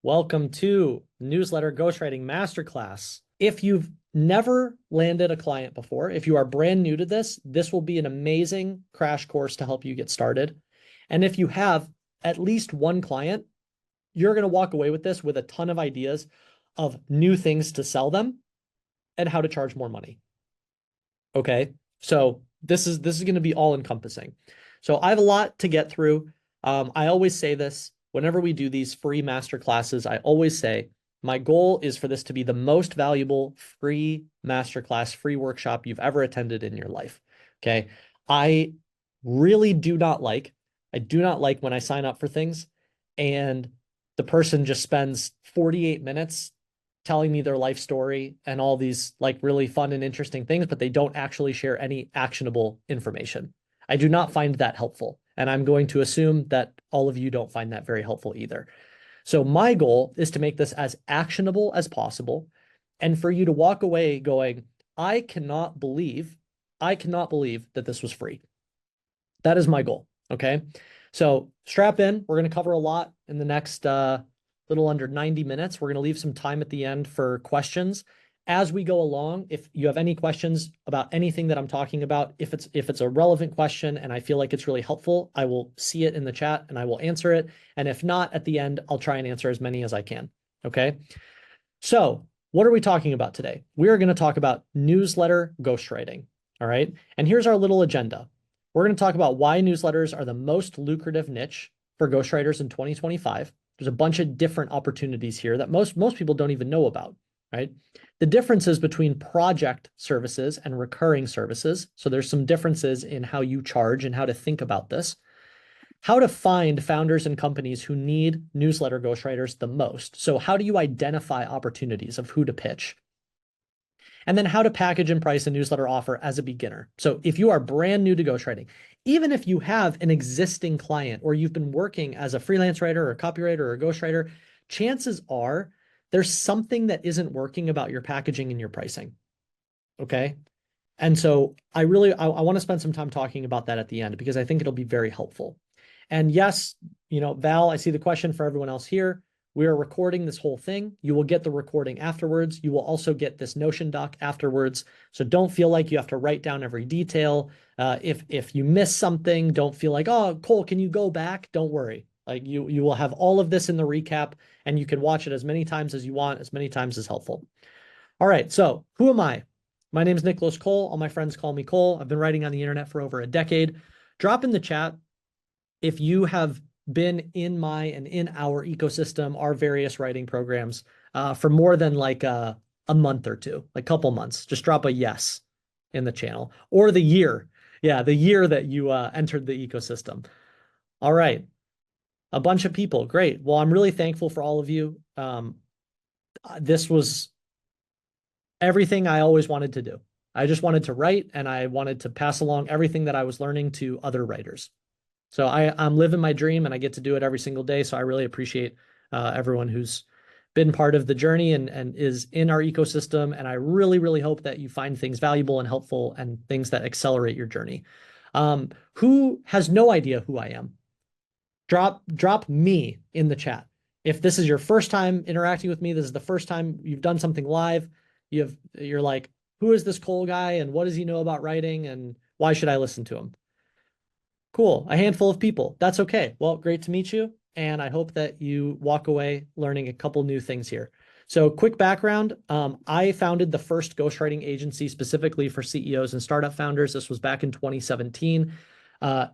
Welcome to Newsletter Ghostwriting Masterclass. If you've never landed a client before, if you are brand new to this, this will be an amazing crash course to help you get started. And if you have at least one client, you're going to walk away with this with a ton of ideas of new things to sell them and how to charge more money. Okay, so this is going to be all encompassing. So I have a lot to get through. I always say this whenever we do these free master classes. I always say my goal is for this to be the most valuable free masterclass, free workshop you've ever attended in your life. Okay, I really do not like when I sign up for things and the person just spends 48 minutes telling me their life story and all these like really fun and interesting things, but they don't actually share any actionable information. I do not find that helpful. And I'm going to assume that all of you don't find that very helpful either. So my goal is to make this as actionable as possible and for you to walk away going, I cannot believe that this was free. That is my goal. Okay. So strap in. We're going to cover a lot in the next little under 90 minutes. We're going to leave some time at the end for questions as we go along. If you have any questions about anything that I'm talking about, if it's a relevant question and I feel like it's really helpful, I will see it in the chat and I will answer it. And if not, at the end, I'll try and answer as many as I can. Okay. So what are we talking about today? We are going to talk about newsletter ghostwriting. All right. And here's our little agenda. We're going to talk about why newsletters are the most lucrative niche for ghostwriters in 2025. There's a bunch of different opportunities here that most people don't even know about, right? The differences between project services and recurring services. So there's some differences in how you charge and how to think about this. How to find founders and companies who need newsletter ghostwriters the most. So how do you identify opportunities of who to pitch? And then how to package and price a newsletter offer as a beginner. So if you are brand new to ghostwriting, even if you have an existing client or you've been working as a freelance writer or a copywriter or a ghostwriter, chances are there's something that isn't working about your packaging and your pricing. Okay. And so I want to spend some time talking about that at the end because I think it'll be very helpful. And yes, Val, I see the question for everyone else here. We are recording this whole thing. You will get the recording afterwards. You will also get this Notion doc afterwards. So don't feel like you have to write down every detail. If you miss something, don't feel like, oh, Cole, can you go back? Don't worry. Like you will have all of this in the recap and you can watch it as many times as you want, as many times as helpful. All right. So who am I? My name is Nicholas Cole. All my friends call me Cole. I've been writing on the internet for over a decade. Drop in the chat if you have been in my and in our ecosystem, our various writing programs for more than like a month or two, like a couple months. Just drop a yes in the channel or the year. Yeah, the year that you entered the ecosystem. All right. A bunch of people. Great. Well, I'm really thankful for all of you. This was everything I always wanted to do. I just wanted to write and I wanted to pass along everything that I was learning to other writers. So I'm living my dream and I get to do it every single day. So I really appreciate everyone who's been part of the journey and is in our ecosystem. And I really, really hope that you find things valuable and helpful and things that accelerate your journey. Who has no idea who I am? Drop me in the chat. If this is your first time interacting with me, this is the first time you've done something live, you're like, who is this Cole guy and what does he know about writing and why should I listen to him? Cool. A handful of people. That's okay. Well, great to meet you. And I hope that you walk away learning a couple new things here. So quick background. I founded the first ghostwriting agency specifically for CEOs and startup founders. This was back in 2017.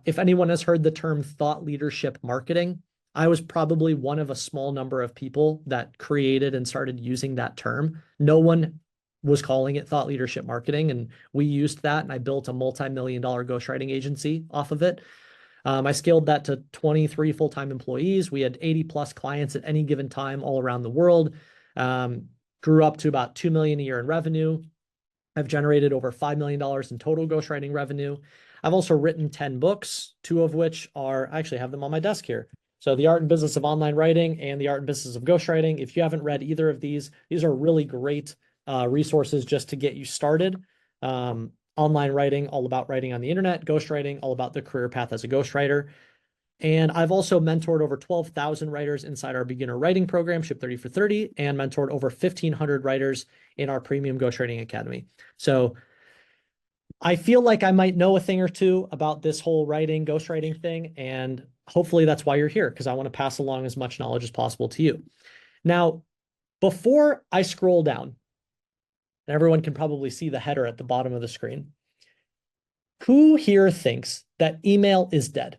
If anyone has heard the term thought leadership marketing, I was probably one of a small number of people that created and started using that term. No one was calling it thought leadership marketing. And we used that and I built a multi-million-dollar ghostwriting agency off of it. I scaled that to 23 full-time employees. We had 80 plus clients at any given time all around the world. Grew up to about 2 million a year in revenue. I've generated over $5 million in total ghostwriting revenue. I've also written 10 books, 2 of which I actually have them on my desk here. So The Art and Business of Online Writing and The Art and Business of Ghostwriting. If you haven't read either of these are really great resources just to get you started. Online writing, all about writing on the internet. Ghostwriting, all about the career path as a ghostwriter. And I've also mentored over 12,000 writers inside our beginner writing program, Ship 30 for 30, and mentored over 1,500 writers in our premium Ghostwriting Academy. So I feel like I might know a thing or two about this whole ghostwriting thing. And hopefully that's why you're here, because I want to pass along as much knowledge as possible to you. Now, before I scroll down, and everyone can probably see the header at the bottom of the screen, who here thinks that email is dead?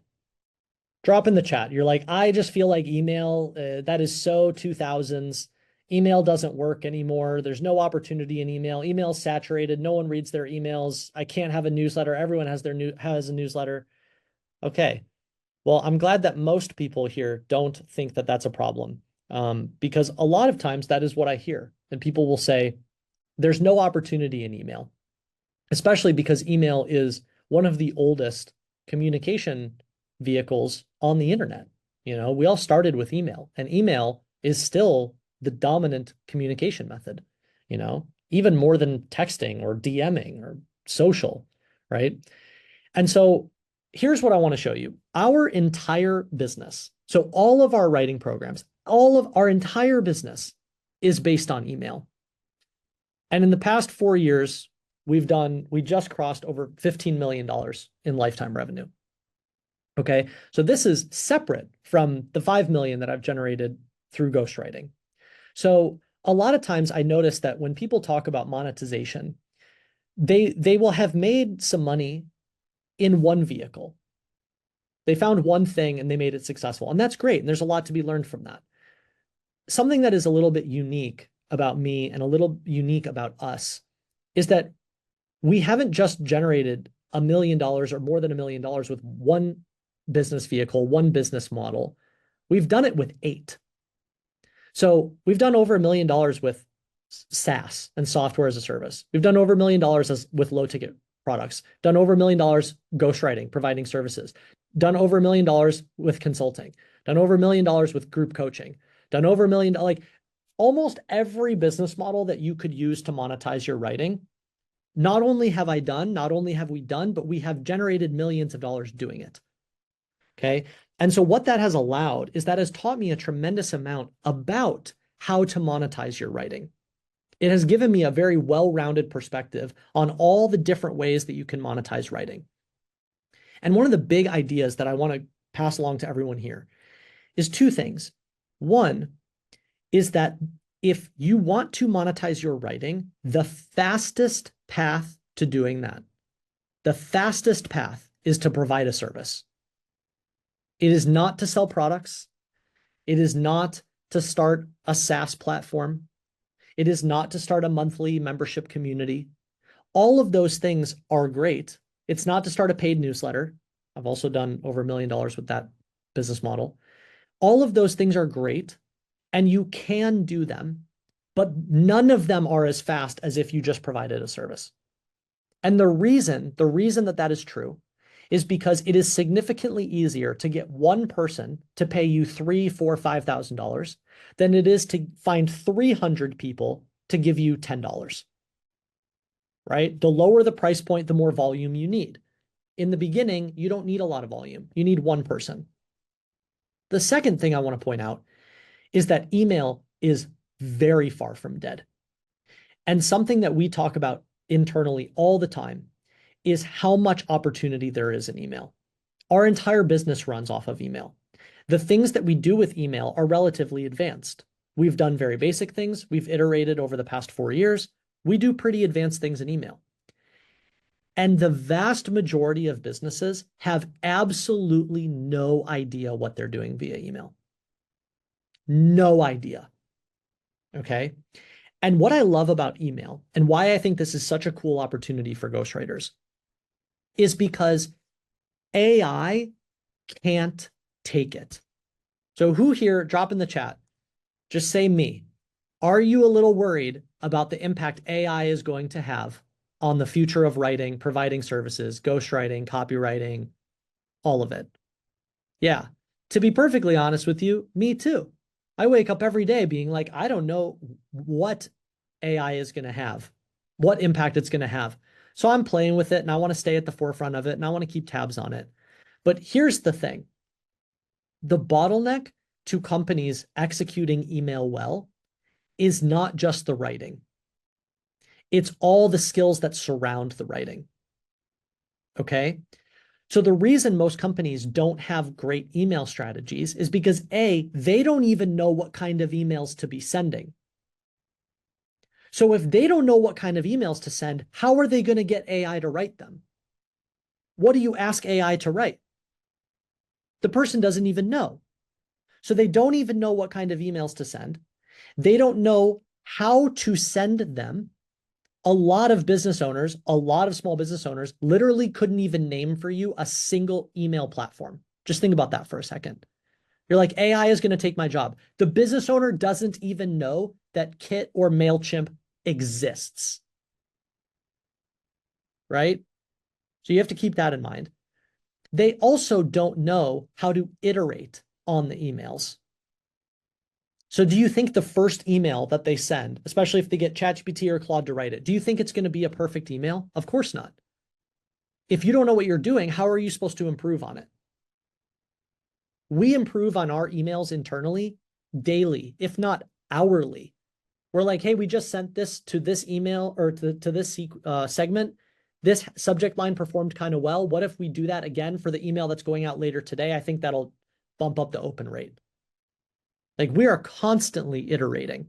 Drop in the chat. You're like, I just feel like email, that is so 2000s. Email doesn't work anymore. There's no opportunity in email. Email's saturated. No one reads their emails. I can't have a newsletter. Everyone has has a newsletter. Okay. Well, I'm glad that most people here don't think that that's a problem, because a lot of times that is what I hear. And people will say, there's no opportunity in email, especially because email is one of the oldest communication vehicles on the internet. We all started with email, and email is still the dominant communication method, even more than texting or DMing or social, right? And so here's what I want to show you. Our entire business, so all of our writing programs, all of our entire business is based on email. And in the past 4 years, we just crossed over $15 million in lifetime revenue. Okay, so this is separate from the 5 million that I've generated through ghostwriting. So a lot of times I notice that when people talk about monetization, they will have made some money in one vehicle. They found one thing and they made it successful, and that's great. And there's a lot to be learned from that. Something that is a little bit unique about me and a little unique about us is that we haven't just generated $1 million or more than $1 million with one business vehicle, one business model. We've done it with 8. So we've done over $1 million with SaaS and software as a service. We've done over $1 million with low ticket products, done over $1 million ghostwriting, providing services, done over $1 million with consulting, done over $1 million with group coaching, done over $1 million, like almost every business model that you could use to monetize your writing. Not only have we done, but we have generated millions of dollars doing it. Okay. And so what that has allowed is that has taught me a tremendous amount about how to monetize your writing. It has given me a very well-rounded perspective on all the different ways that you can monetize writing. And one of the big ideas that I want to pass along to everyone here is 2 things. One is that if you want to monetize your writing, the fastest path to doing that, the fastest path is to provide a service. It is not to sell products. It is not to start a SaaS platform. It is not to start a monthly membership community. All of those things are great. It's not to start a paid newsletter. I've also done over $1 million with that business model. All of those things are great, and you can do them, but none of them are as fast as if you just provided a service. And the reason that is true is because it is significantly easier to get one person to pay you $3,000, $4,000, $5,000 than it is to find 300 people to give you $10, right? The lower the price point, the more volume you need. In the beginning, you don't need a lot of volume. You need one person. The second thing I want to point out is that email is very far from dead. And something that we talk about internally all the time is how much opportunity there is in email. Our entire business runs off of email. The things that we do with email are relatively advanced. We've done very basic things. We've iterated over the past 4 years. We do pretty advanced things in email. And the vast majority of businesses have absolutely no idea what they're doing via email. No idea. Okay. And what I love about email and why I think this is such a cool opportunity for ghostwriters is because AI can't take it. So who here, drop in the chat, just say me. Are you a little worried about the impact AI is going to have on the future of writing, providing services, ghostwriting, copywriting, all of it? Yeah. To be perfectly honest with you, me too. I wake up every day being like, I don't know what AI is going to have, what impact it's going to have. So I'm playing with it and I want to stay at the forefront of it and I want to keep tabs on it. But here's the thing. the bottleneck to companies executing email well is not just the writing. It's all the skills that surround the writing. Okay? So the reason most companies don't have great email strategies is because A, they don't even know what kind of emails to be sending. So if they don't know what kind of emails to send, how are they going to get AI to write them? What do you ask AI to write? The person doesn't even know. So they don't even know what kind of emails to send. They don't know how to send them. A lot of business owners, a lot of small business owners literally couldn't even name for you a single email platform. Just think about that for a second. You're like, AI is going to take my job. The business owner doesn't even know that Kit or MailChimp exists, right? So you have to keep that in mind. They also don't know how to iterate on the emails. So do you think the first email that they send, especially if they get ChatGPT or Claude to write it, do you think it's going to be a perfect email? Of course not. If you don't know what you're doing, how are you supposed to improve on it? We improve on our emails internally daily, if not hourly. We're like, hey, we just sent this to this email or to this segment. This subject line performed kind of well. What if we do that again for the email that's going out later today? I think that'll bump up the open rate. Like we are constantly iterating,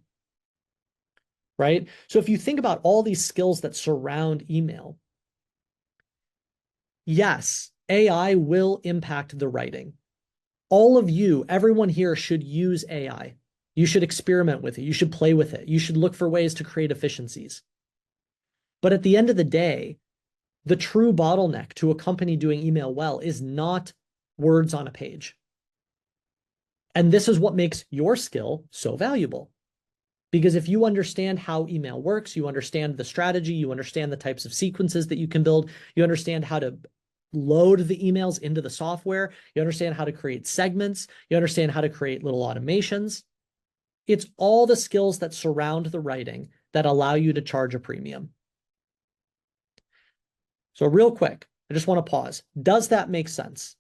right? So if you think about all these skills that surround email, yes, AI will impact the writing. All of you, everyone here should use AI. You should experiment with it. You should play with it. You should look for ways to create efficiencies. But at the end of the day, the true bottleneck to a company doing email well is not words on a page. And this is what makes your skill so valuable. Because if you understand how email works, you understand the strategy, you understand the types of sequences that you can build, you understand how to load the emails into the software, you understand how to create segments, you understand how to create little automations. It's all the skills that surround the writing that allow you to charge a premium. So real quick, I just want to pause. Does that make sense?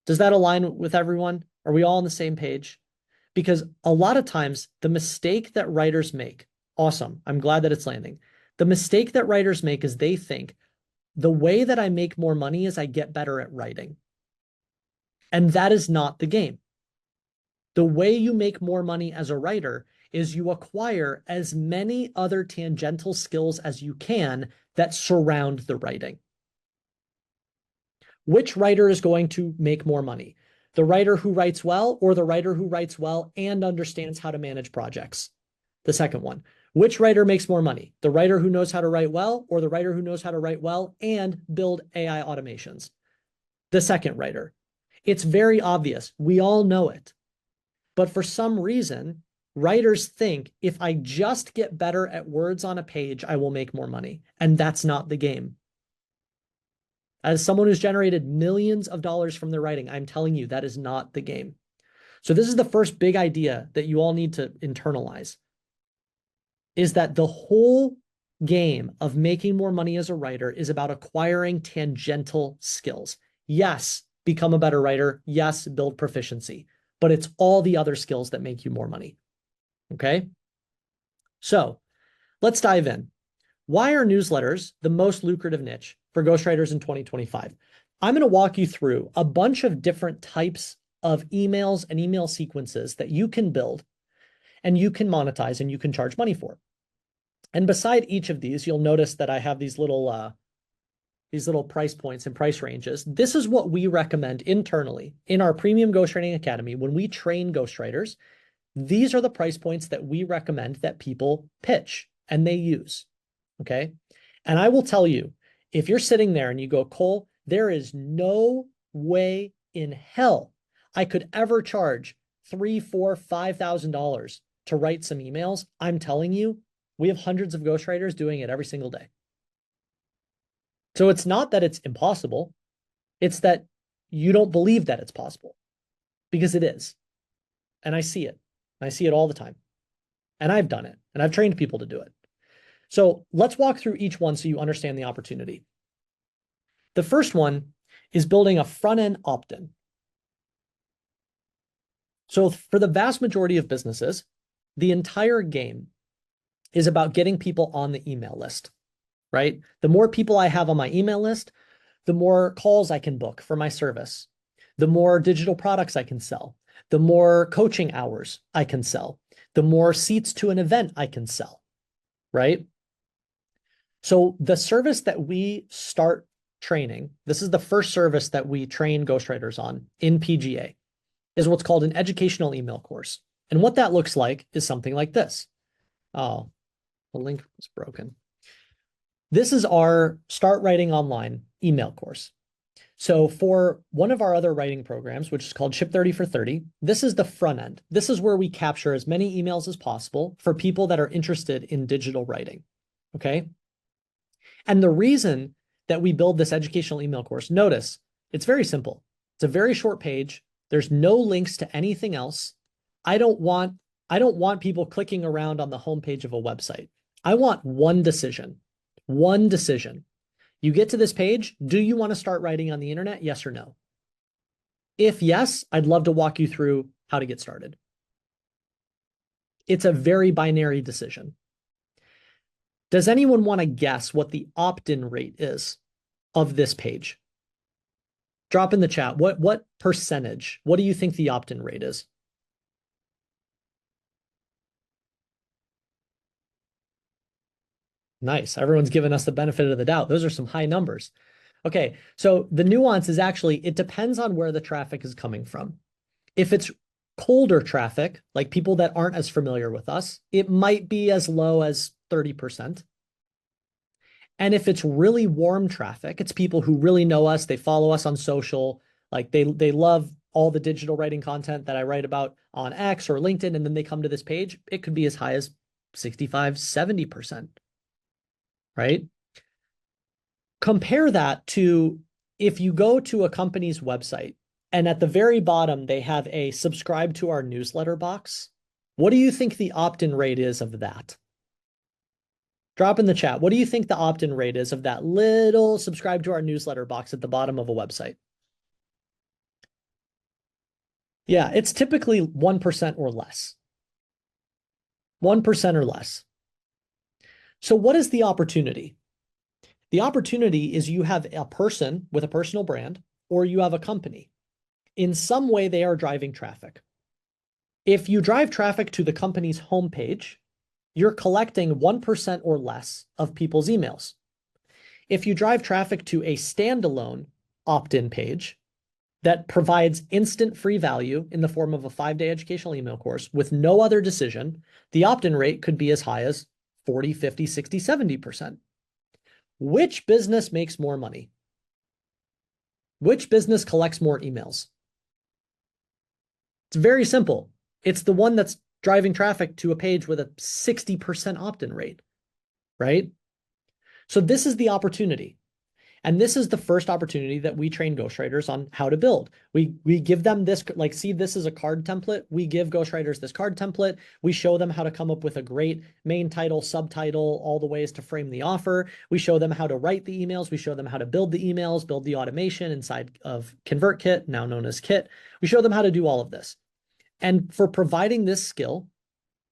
Does that align with everyone? Are we all on the same page? Because a lot of times the mistake that writers make, awesome, I'm glad that it's landing. The mistake that writers make is they think the way that I make more money is I get better at writing. And that is not the game. The way you make more money as a writer is you acquire as many other tangential skills as you can that surround the writing. Which writer is going to make more money? The writer who writes well or the writer who writes well and understands how to manage projects? The second one. Which writer makes more money? The writer who knows how to write well or the writer who knows how to write well and build AI automations? The second writer. It's very obvious. We all know it. But for some reason, writers think if I just get better at words on a page, I will make more money. And that's not the game. As someone who's generated millions of dollars from their writing, I'm telling you that is not the game. So this is the first big idea that you all need to internalize, is that the whole game of making more money as a writer is about acquiring tangential skills. Yes, become a better writer. Yes, build proficiency. But it's all the other skills that make you more money. Okay? So let's dive in. Why are newsletters the most lucrative niche for ghostwriters in 2025? I'm going to walk you through a bunch of different types of emails and email sequences that you can build and you can monetize and you can charge money for. And beside each of these, you'll notice that I have these little price points and price ranges. This is what we recommend internally in our Premium Ghostwriting Academy. When we train ghostwriters, these are the price points that we recommend that people pitch and they use. Okay. And I will tell you, if you're sitting there and you go, Cole, there is no way in hell I could ever charge $3,000, $4,000, $5,000 to write some emails. I'm telling you, we have hundreds of ghostwriters doing it every single day. So it's not that it's impossible. It's that you don't believe that it's possible, because it is. And I see it. I see it all the time. And I've done it. And I've trained people to do it. So let's walk through each one so you understand the opportunity. The first one is building a front-end opt-in. So for the vast majority of businesses, the entire game is about getting people on the email list, right? The more people I have on my email list, the more calls I can book for my service, the more digital products I can sell, the more coaching hours I can sell, the more seats to an event I can sell, right? So the service that we start training, this is the first service that we train ghostwriters on in PGA, is what's called an educational email course. And what that looks like is something like this. Oh, the link was broken. This is our Start Writing Online email course. So for one of our other writing programs, which is called Ship 30 for 30, this is the front end. This is where we capture as many emails as possible for people that are interested in digital writing, okay? And the reason that we build this educational email course, notice, it's very simple. It's a very short page. There's no links to anything else. I don't want people clicking around on the homepage of a website. I want one decision. One decision. You get to this page, do you want to start writing on the internet? Yes or no? If yes, I'd love to walk you through how to get started. It's a very binary decision. Does anyone want to guess what the opt-in rate is of this page? Drop in the chat. What percentage? What do you think the opt-in rate is? Nice. Everyone's given us the benefit of the doubt. Those are some high numbers. Okay, so the nuance is actually, it depends on where the traffic is coming from. If it's colder traffic, like people that aren't as familiar with us, it might be as low as 30%. And if it's really warm traffic, it's people who really know us, they follow us on social, like they love all the digital writing content that I write about on X or LinkedIn, and then they come to this page, it could be as high as 65, 70%, right? Compare that to if you go to a company's website and at the very bottom, they have a subscribe to our newsletter box. What do you think the opt-in rate is of that? Drop in the chat. What do you think the opt-in rate is of that little subscribe to our newsletter box at the bottom of a website? Yeah, it's typically 1% or less. 1% or less. So what is the opportunity? The opportunity is you have a person with a personal brand, or you have a company. In some way, they are driving traffic. If you drive traffic to the company's homepage, you're collecting 1% or less of people's emails. If you drive traffic to a standalone opt-in page that provides instant free value in the form of a 5-day educational email course with no other decision, the opt-in rate could be as high as 40, 50, 60, 70%. Which business makes more money? Which business collects more emails? It's very simple. It's the one that's driving traffic to a page with a 60% opt-in rate, right? So this is the opportunity. And this is the first opportunity that we train ghostwriters on how to build. We give them this, like, see, this is a card template. We give ghostwriters this card template. We show them how to come up with a great main title, subtitle, all the ways to frame the offer. We show them how to write the emails. We show them how to build the emails, build the automation inside of ConvertKit, now known as Kit. We show them how to do all of this. And for providing this skill,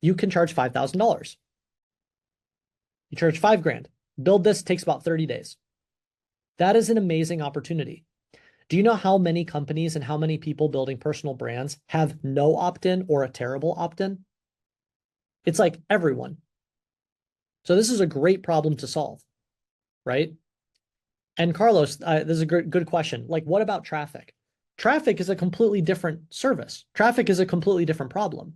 you can charge $5,000. You charge $5,000. Build this takes about 30 days. That is an amazing opportunity. Do you know how many companies and how many people building personal brands have no opt-in or a terrible opt-in? It's like everyone. So this is a great problem to solve, right? And Carlos, this is a good question. Like, what about traffic? Traffic is a completely different service. Traffic is a completely different problem.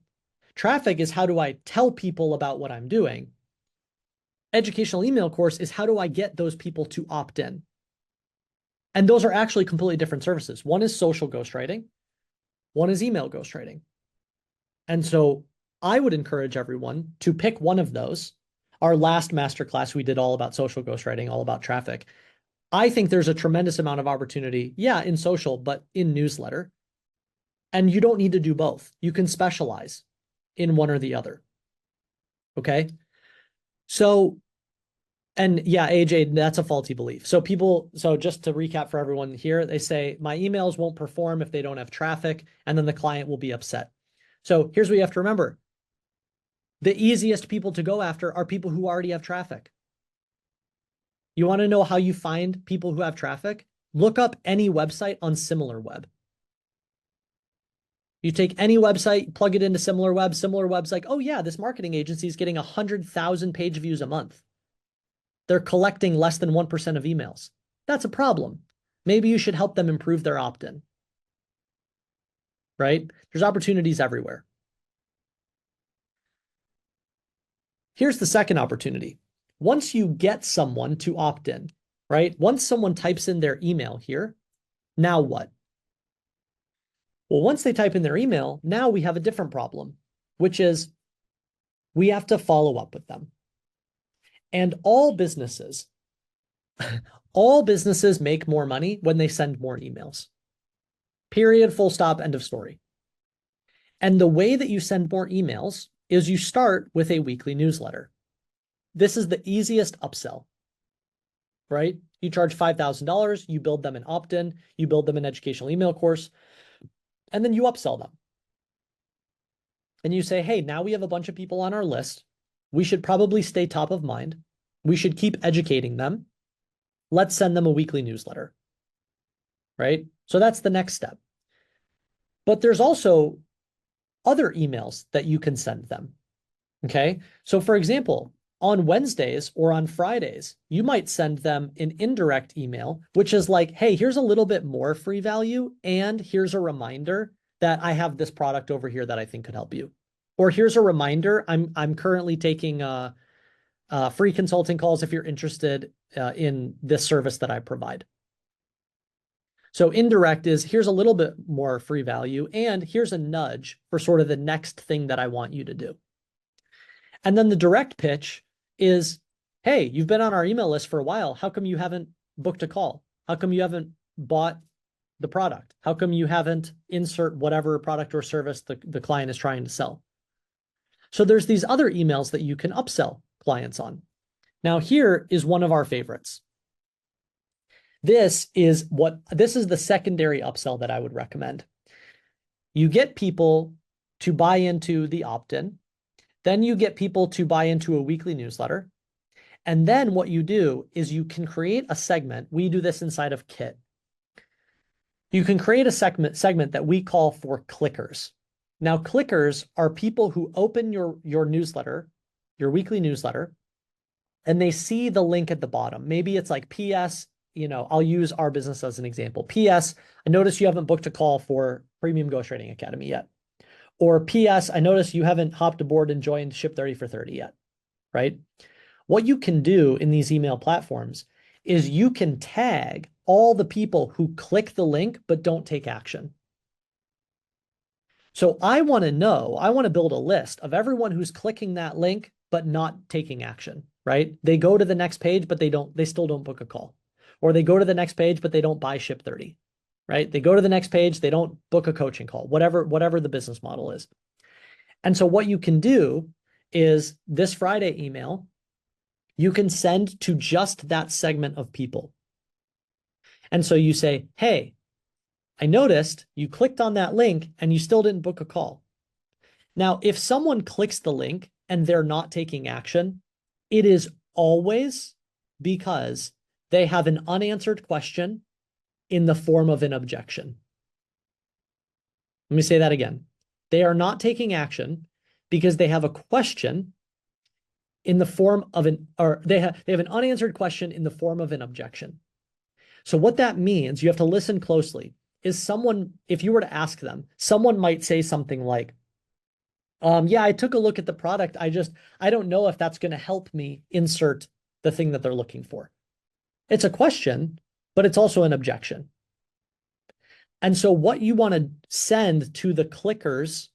Traffic is how do I tell people about what I'm doing? Educational email course is how do I get those people to opt in? And those are actually completely different services. One is social ghostwriting. One is email ghostwriting. And so I would encourage everyone to pick one of those. Our last masterclass, we did all about social ghostwriting, all about traffic. I think there's a tremendous amount of opportunity, yeah, in social, but in newsletter. And you don't need to do both. You can specialize in one or the other. Okay? So, and yeah, AJ, that's a faulty belief. So just to recap for everyone here, they say, my emails won't perform if they don't have traffic, and then the client will be upset. So here's what you have to remember. The easiest people to go after are people who already have traffic. You want to know how you find people who have traffic? Look up any website on SimilarWeb. You take any website, plug it into SimilarWeb's like, oh yeah, this marketing agency is getting 100,000 page views a month. They're collecting less than 1% of emails. That's a problem. Maybe you should help them improve their opt-in, right? There's opportunities everywhere. Here's the second opportunity. Once you get someone to opt in, right? Once someone types in their email here, now what? Well, once they type in their email, now we have a different problem, which is we have to follow up with them. And all businesses make more money when they send more emails. Period, full stop, end of story. And the way that you send more emails is you start with a weekly newsletter. This is the easiest upsell, right? You charge $5,000, you build them an opt-in, you build them an educational email course, and then you upsell them. And you say, hey, now we have a bunch of people on our list. We should probably stay top of mind. We should keep educating them. Let's send them a weekly newsletter, right? So that's the next step. But there's also other emails that you can send them, okay? So for example, on Wednesdays or on Fridays, you might send them an indirect email, which is like, hey, here's a little bit more free value, and here's a reminder that I have this product over here that I think could help you. Or here's a reminder, I'm currently taking free consulting calls if you're interested in this service that I provide. So indirect is here's a little bit more free value, and here's a nudge for sort of the next thing that I want you to do. And then the direct pitch is, hey, you've been on our email list for a while. How come you haven't booked a call? How come you haven't bought the product? How come you haven't insert whatever product or service the client is trying to sell? So there's these other emails that you can upsell clients on. Now here is one of our favorites. This is the secondary upsell that I would recommend. You get people to buy into the opt-in, then you get people to buy into a weekly newsletter. And then what you do is you can create a segment. We do this inside of Kit. You can create a segment that we call for clickers. Now, clickers are people who open your newsletter, your weekly newsletter, and they see the link at the bottom. Maybe it's like PS, I'll use our business as an example. PS, I noticed you haven't booked a call for Premium Ghostwriting Academy yet. Or PS, I noticed you haven't hopped aboard and joined Ship 30 for 30 yet, right? What you can do in these email platforms is you can tag all the people who click the link but don't take action. So I want to build a list of everyone who's clicking that link but not taking action, right? They go to the next page, but they still don't book a call. Or they go to the next page, but they don't buy Ship 30, right? They go to the next page, they don't book a coaching call, whatever the business model is. And so what you can do is this Friday email, you can send to just that segment of people. And so you say, hey, I noticed you clicked on that link and you still didn't book a call. Now, if someone clicks the link and they're not taking action, it is always because they have an unanswered question in the form of an objection. Let me say that again. They are not taking action because they have a question in the form of they have an unanswered question in the form of an objection. So what that means, you have to listen closely, is if you were to ask them, someone might say something like, yeah, I took a look at the product. I don't know if that's going to help me insert the thing that they're looking for. It's a question, but it's also an objection. And so what you want to send to the clickers,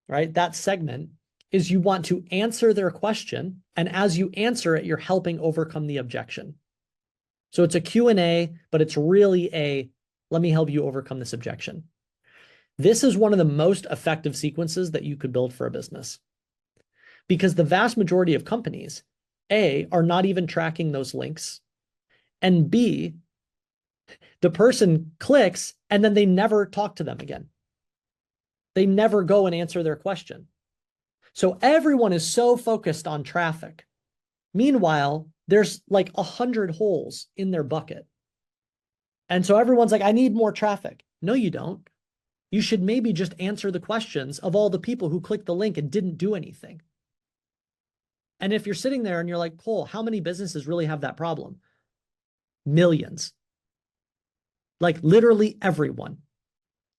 right, that segment, is you want to answer their question. And as you answer it, you're helping overcome the objection. So it's a Q&A, but it's really let me help you overcome this objection. This is one of the most effective sequences that you could build for a business. Because the vast majority of companies, A, are not even tracking those links, and B, the person clicks and then they never talk to them again. They never go and answer their question. So everyone is so focused on traffic. Meanwhile, there's like 100 holes in their bucket. And so everyone's like, I need more traffic. No, you don't. You should maybe just answer the questions of all the people who clicked the link and didn't do anything. And if you're sitting there and you're like, Cole, how many businesses really have that problem? Millions. Like literally everyone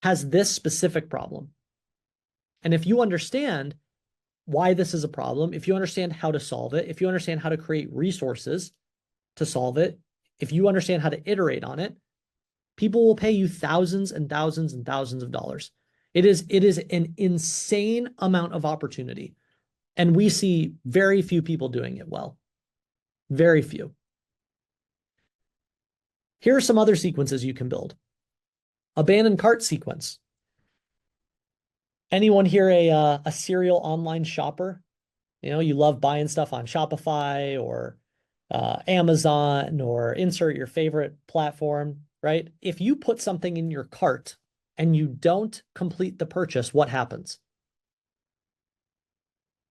has this specific problem. And if you understand why this is a problem, if you understand how to solve it, if you understand how to create resources to solve it, if you understand how to iterate on it, people will pay you thousands and thousands and thousands of dollars. It is an insane amount of opportunity. And we see very few people doing it well. Very few. Here are some other sequences you can build. Abandoned cart sequence. Anyone here a serial online shopper? You know, you love buying stuff on Shopify or Amazon or insert your favorite platform, right? If you put something in your cart and you don't complete the purchase, what happens?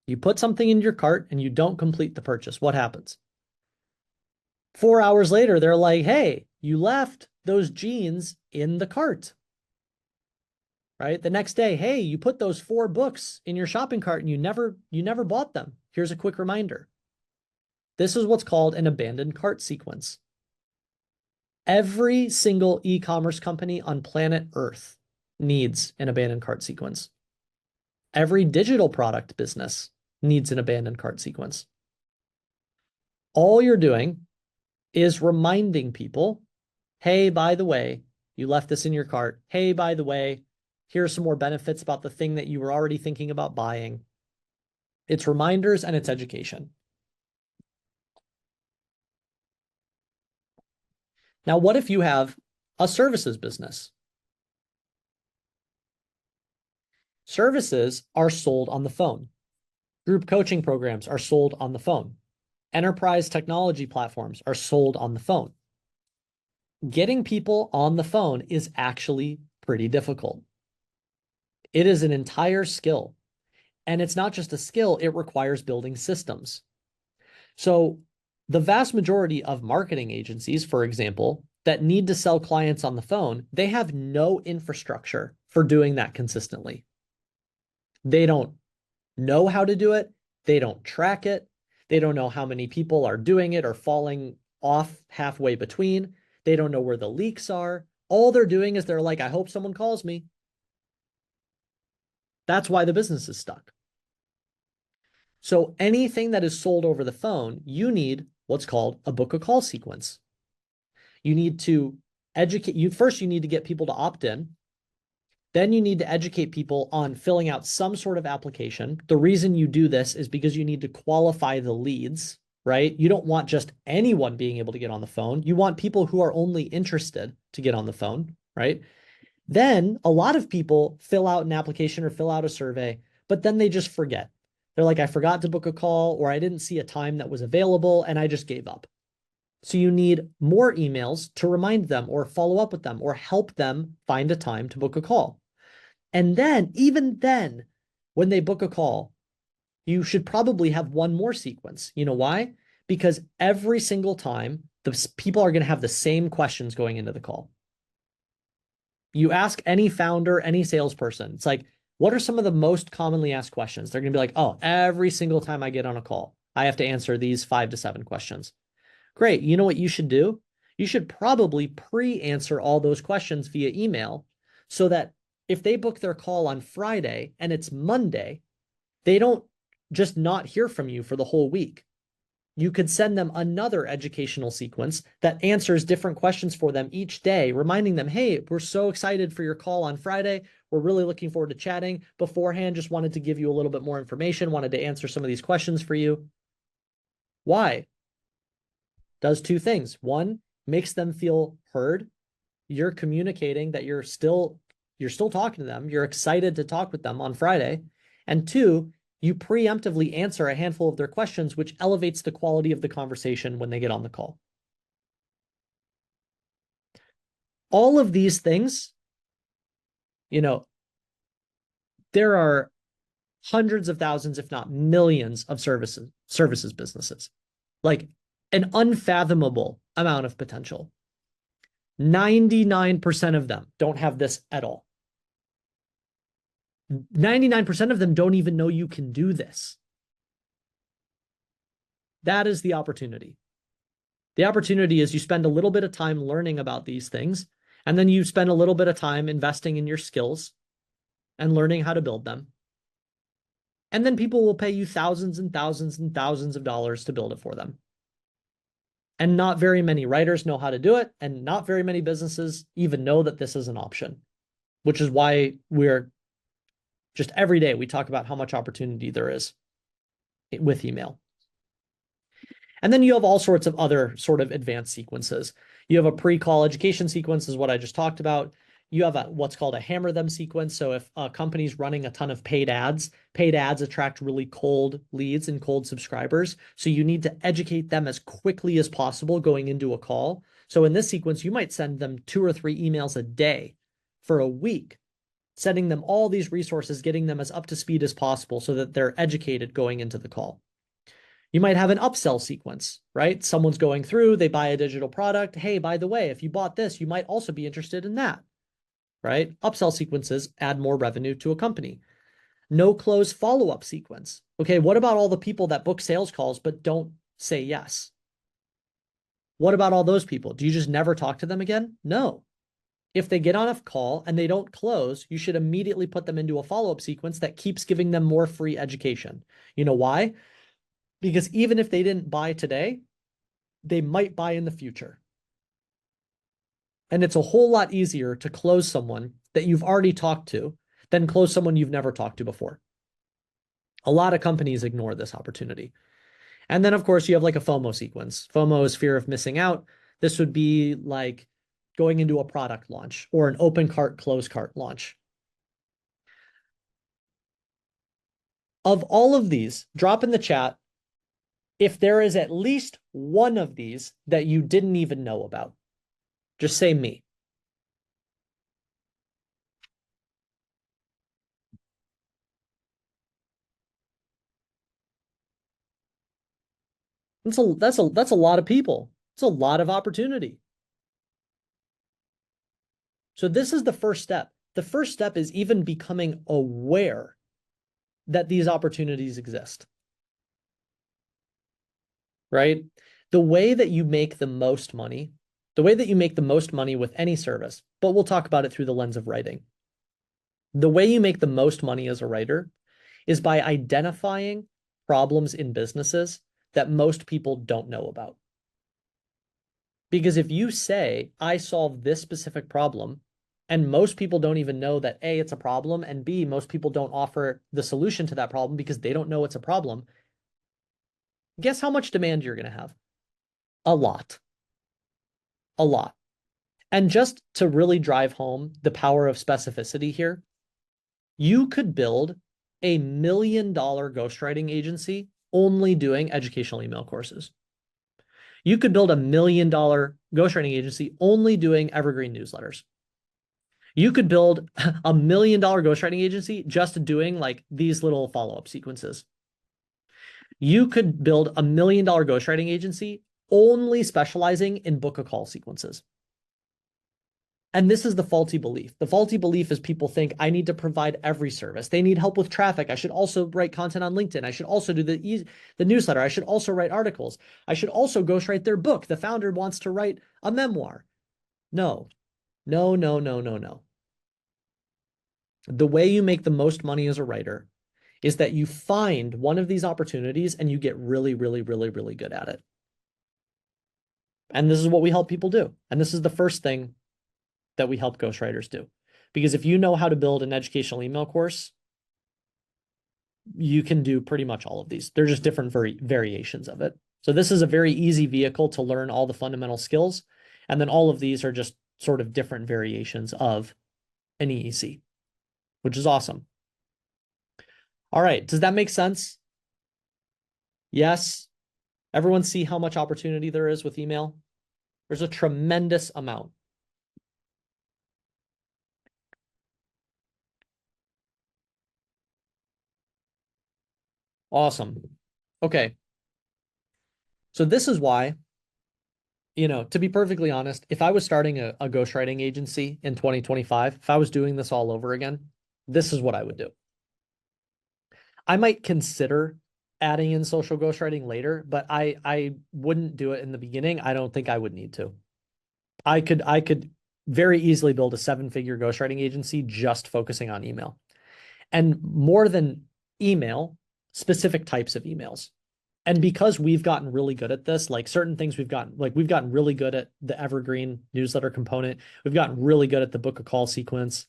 You put something in your cart and you don't complete the purchase, what happens? 4 hours later, they're like, hey, you left those jeans in the cart. Right? The next day, hey, you put those 4 books in your shopping cart and you never bought them. Here's a quick reminder. This is what's called an abandoned cart sequence. Every single e-commerce company on planet Earth needs an abandoned cart sequence. Every digital product business needs an abandoned cart sequence. All you're doing is reminding people, hey, by the way, you left this in your cart. Hey, by the way, here's some more benefits about the thing that you were already thinking about buying. It's reminders and it's education. Now, what if you have a services business? Services are sold on the phone. Group coaching programs are sold on the phone. Enterprise technology platforms are sold on the phone. Getting people on the phone is actually pretty difficult. It is an entire skill. And it's not just a skill, it requires building systems. So the vast majority of marketing agencies, for example, that need to sell clients on the phone, they have no infrastructure for doing that consistently. They don't know how to do it. They don't track it. They don't know how many people are doing it or falling off halfway between. They don't know where the leaks are. All they're doing is they're like, I hope someone calls me. That's why the business is stuck. So anything that is sold over the phone, you need what's called a book a call sequence. You need to educate you. First, you need to get people to opt in. Then you need to educate people on filling out some sort of application. The reason you do this is because you need to qualify the leads, right? You don't want just anyone being able to get on the phone. You want people who are only interested to get on the phone, right? Then a lot of people fill out an application or fill out a survey, but then they just forget. They're like, I forgot to book a call, or I didn't see a time that was available and I just gave up. So you need more emails to remind them or follow up with them or help them find a time to book a call. And then, even then, when they book a call, you should probably have one more sequence. You know why? Because every single time, the people are going to have the same questions going into the call. You ask any founder, any salesperson, it's like, what are some of the most commonly asked questions? They're going to be like, oh, every single time I get on a call, I have to answer these 5 to 7 questions. Great. You know what you should do? You should probably pre-answer all those questions via email so that if they book their call on Friday and it's Monday, they don't just not hear from you for the whole week. You could send them another educational sequence that answers different questions for them each day, reminding them, hey, we're so excited for your call on Friday. We're really looking forward to chatting. Beforehand, just wanted to give you a little bit more information, wanted to answer some of these questions for you. Why? Does 2 things. 1, makes them feel heard. You're communicating that you're still talking to them. You're excited to talk with them on Friday. And 2, you preemptively answer a handful of their questions, which elevates the quality of the conversation when they get on the call. All of these things, There are hundreds of thousands, if not millions, of services businesses, like an unfathomable amount of potential. 99% of them don't have this at all. 99% of them don't even know you can do this. That is the opportunity. The opportunity is you spend a little bit of time learning about these things, and then you spend a little bit of time investing in your skills and learning how to build them. And then people will pay you thousands and thousands and thousands of dollars to build it for them. And not very many writers know how to do it, and not very many businesses even know that this is an option, which is why we're just every day we talk about how much opportunity there is with email. And then you have all sorts of other sort of advanced sequences. You have a pre-call education sequence, is what I just talked about. You have what's called a hammer them sequence. So if a company's running a ton of paid ads attract really cold leads and cold subscribers. So you need to educate them as quickly as possible going into a call. So in this sequence, you might send them 2 or 3 emails a day for a week, sending them all these resources, getting them as up to speed as possible so that they're educated going into the call. You might have an upsell sequence, right? Someone's going through, they buy a digital product. Hey, by the way, if you bought this, you might also be interested in that, right? Upsell sequences add more revenue to a company. No close follow-up sequence. Okay, what about all the people that book sales calls but don't say yes? What about all those people? Do you just never talk to them again? No. If they get on a call and they don't close, you should immediately put them into a follow-up sequence that keeps giving them more free education. You know why? Because even if they didn't buy today, they might buy in the future. And it's a whole lot easier to close someone that you've already talked to than close someone you've never talked to before. A lot of companies ignore this opportunity. And then, of course, you have like a FOMO sequence. FOMO is fear of missing out. This would be like going into a product launch or an open cart, closed cart launch. Of all of these, drop in the chat if there is at least one of these that you didn't even know about. Just say me. That's a lot of people. It's a lot of opportunity. So this is the first step. The first step is even becoming aware that these opportunities exist. Right? The way that you make the most money, the way that you make the most money with any service, but we'll talk about it through the lens of writing. The way you make the most money as a writer is by identifying problems in businesses that most people don't know about. Because if you say, I solve this specific problem, and most people don't even know that A, it's a problem, and B, most people don't offer the solution to that problem because they don't know it's a problem, guess how much demand you're going to have? A lot. A lot. And just to really drive home the power of specificity here, you could build a $1 million ghostwriting agency only doing educational email courses. You could build a $1 million ghostwriting agency only doing evergreen newsletters. You could build a $1 million ghostwriting agency just doing like these little follow-up sequences. You could build a $1 million ghostwriting agency only specializing in book a call sequences. And this is the faulty belief. The faulty belief is people think I need to provide every service. They need help with traffic. I should also write content on LinkedIn. I should also do the newsletter. I should also write articles. I should also ghostwrite their book. The founder wants to write a memoir. No, no, no, no, no, no. The way you make the most money as a writer is that you find one of these opportunities and you get really, really, really, really good at it. And this is what we help people do. And this is the first thing that we help ghostwriters do. Because if you know how to build an educational email course, you can do pretty much all of these. They're just different variations of it. So this is a very easy vehicle to learn all the fundamental skills. And then all of these are just sort of different variations of an EEC, which is awesome. All right, does that make sense? Yes. Everyone see how much opportunity there is with email? There's a tremendous amount. Awesome. Okay. So this is why, to be perfectly honest, if I was starting a ghostwriting agency in 2025, if I was doing this all over again, this is what I would do. I might consider adding in social ghostwriting later, but I wouldn't do it in the beginning. I don't think I would need to. I could very easily build a 7-figure ghostwriting agency just focusing on email. And more than email, specific types of emails. And because we've gotten really good at this, like certain things we've gotten really good at the evergreen newsletter component. We've gotten really good at the book a call sequence.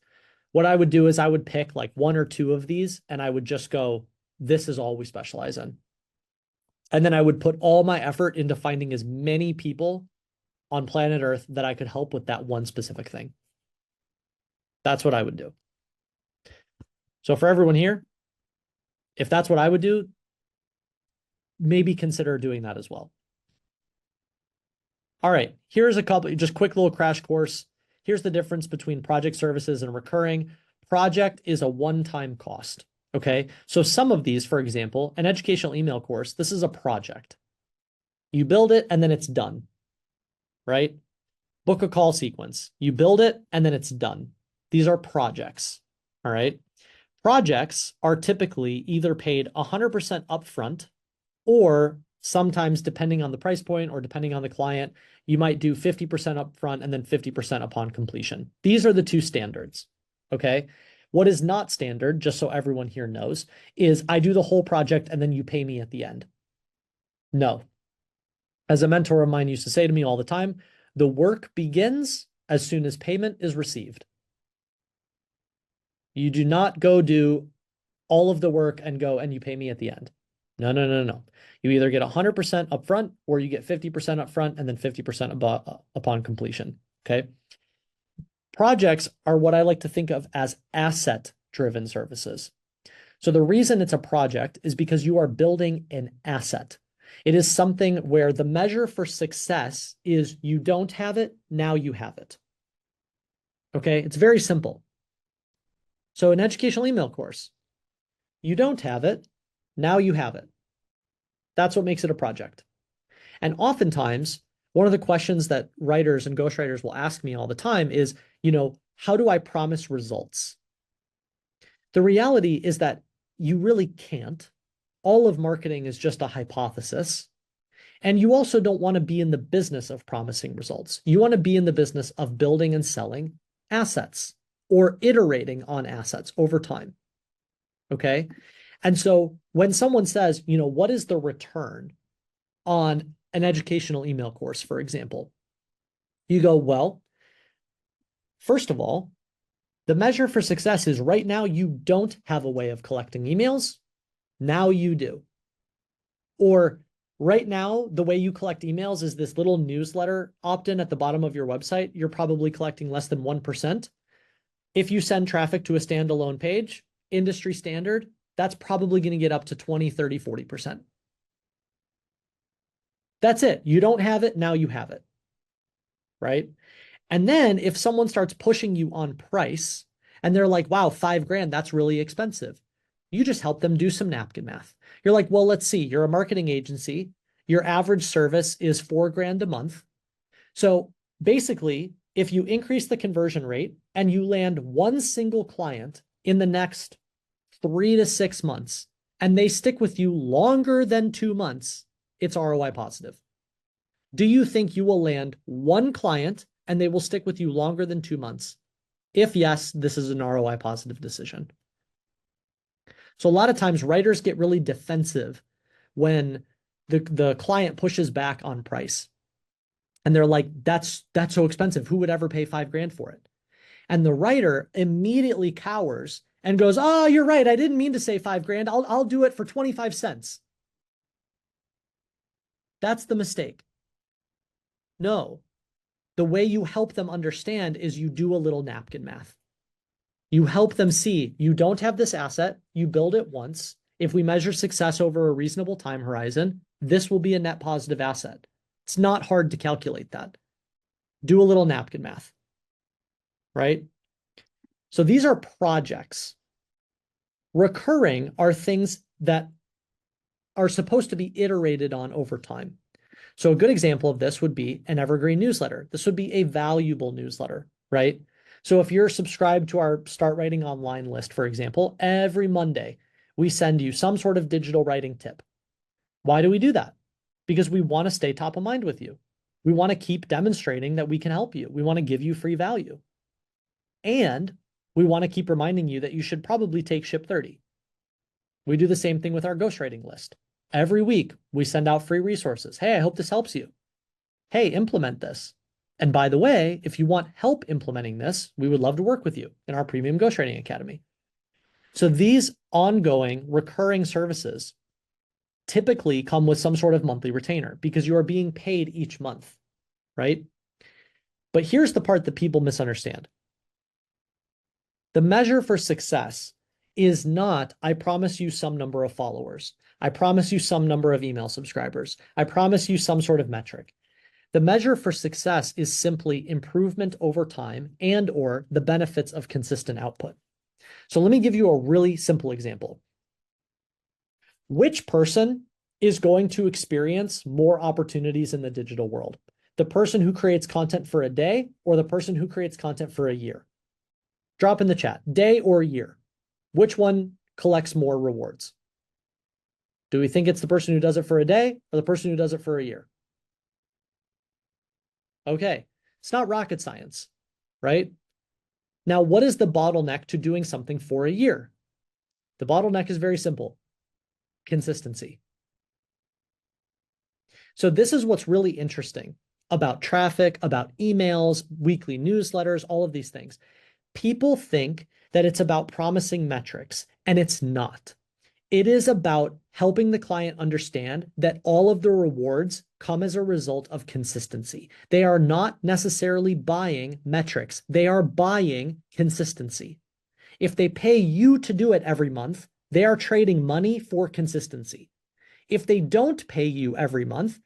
What I would do is I would pick like 1 or 2 of these and I would just go, this is all we specialize in. And then I would put all my effort into finding as many people on planet Earth that I could help with that one specific thing. That's what I would do. So for everyone here, if that's what I would do, maybe consider doing that as well. All right, here's a couple, just quick little crash course. Here's the difference between project services and recurring. Project is a one-time cost, okay? So some of these, for example, an educational email course, this is a project. You build it and then it's done, right? Book a call sequence. You build it and then it's done. These are projects, all right? Projects are typically either paid 100% upfront, or sometimes, depending on the price point or depending on the client, you might do 50% upfront and then 50% upon completion. These are the 2 standards, okay? What is not standard, just so everyone here knows, is I do the whole project and then you pay me at the end. No. As a mentor of mine used to say to me all the time, the work begins as soon as payment is received. You do not go do all of the work and go and you pay me at the end. No, no, no, no. You either get 100% upfront or you get 50% upfront and then 50% upon completion. Okay. Projects are what I like to think of as asset-driven services. So the reason it's a project is because you are building an asset. It is something where the measure for success is you don't have it, now you have it. Okay. It's very simple. So an educational email course, you don't have it, now you have it. That's what makes it a project. And oftentimes, one of the questions that writers and ghostwriters will ask me all the time is, how do I promise results? The reality is that you really can't. All of marketing is just a hypothesis. And you also don't want to be in the business of promising results. You want to be in the business of building and selling assets or iterating on assets over time. Okay. And so when someone says, what is the return on an educational email course, for example, you go, well, first of all, the measure for success is right now you don't have a way of collecting emails. Now you do. Or right now, the way you collect emails is this little newsletter opt-in at the bottom of your website. You're probably collecting less than 1%. If you send traffic to a standalone page, industry standard, that's probably going to get up to 20, 30, 40%. That's it. You don't have it. Now you have it. Right. And then if someone starts pushing you on price and they're like, wow, $5,000, that's really expensive. You just help them do some napkin math. You're like, well, let's see. You're a marketing agency. Your average service is $4,000 a month. So basically, if you increase the conversion rate and you land one single client in the next 3 to 6 months, and they stick with you longer than 2 months, it's ROI positive. Do you think you will land one client and they will stick with you longer than 2 months? If yes, this is an ROI positive decision. So a lot of times writers get really defensive when the client pushes back on price. And they're like, that's so expensive. Who would ever pay $5,000 for it? And the writer immediately cowers and goes, oh, you're right. I didn't mean to say $5,000. I'll do it for 25 cents. That's the mistake. No, the way you help them understand is you do a little napkin math. You help them see you don't have this asset. You build it once. If we measure success over a reasonable time horizon, this will be a net positive asset. It's not hard to calculate that. Do a little napkin math, right? So these are projects. Recurring are things that are supposed to be iterated on over time. So a good example of this would be an evergreen newsletter. This would be a valuable newsletter, right? So if you're subscribed to our Start Writing Online list, for example, every Monday, we send you some sort of digital writing tip. Why do we do that? Because we want to stay top of mind with you. We want to keep demonstrating that we can help you. We want to give you free value. And we want to keep reminding you that you should probably take Ship 30. We do the same thing with our ghostwriting list. Every week, we send out free resources. Hey, I hope this helps you. Hey, implement this. And by the way, if you want help implementing this, we would love to work with you in our Premium Ghostwriting Academy. So these ongoing recurring services typically come with some sort of monthly retainer because you are being paid each month, right? But here's the part that people misunderstand. The measure for success is not, I promise you some number of followers. I promise you some number of email subscribers. I promise you some sort of metric. The measure for success is simply improvement over time and or the benefits of consistent output. So let me give you a really simple example. Which person is going to experience more opportunities in the digital world? The person who creates content for a day or the person who creates content for a year? Drop in the chat, day or year. Which one collects more rewards? Do we think it's the person who does it for a day or the person who does it for a year? Okay, it's not rocket science, right? Now, what is the bottleneck to doing something for a year? The bottleneck is very simple: consistency. So this is what's really interesting about traffic, about emails, weekly newsletters, all of these things. People think that it's about promising metrics, and it's not. It is about helping the client understand that all of the rewards come as a result of consistency. They are not necessarily buying metrics. They are buying consistency. If they pay you to do it every month, they are trading money for consistency. If they don't pay you every month,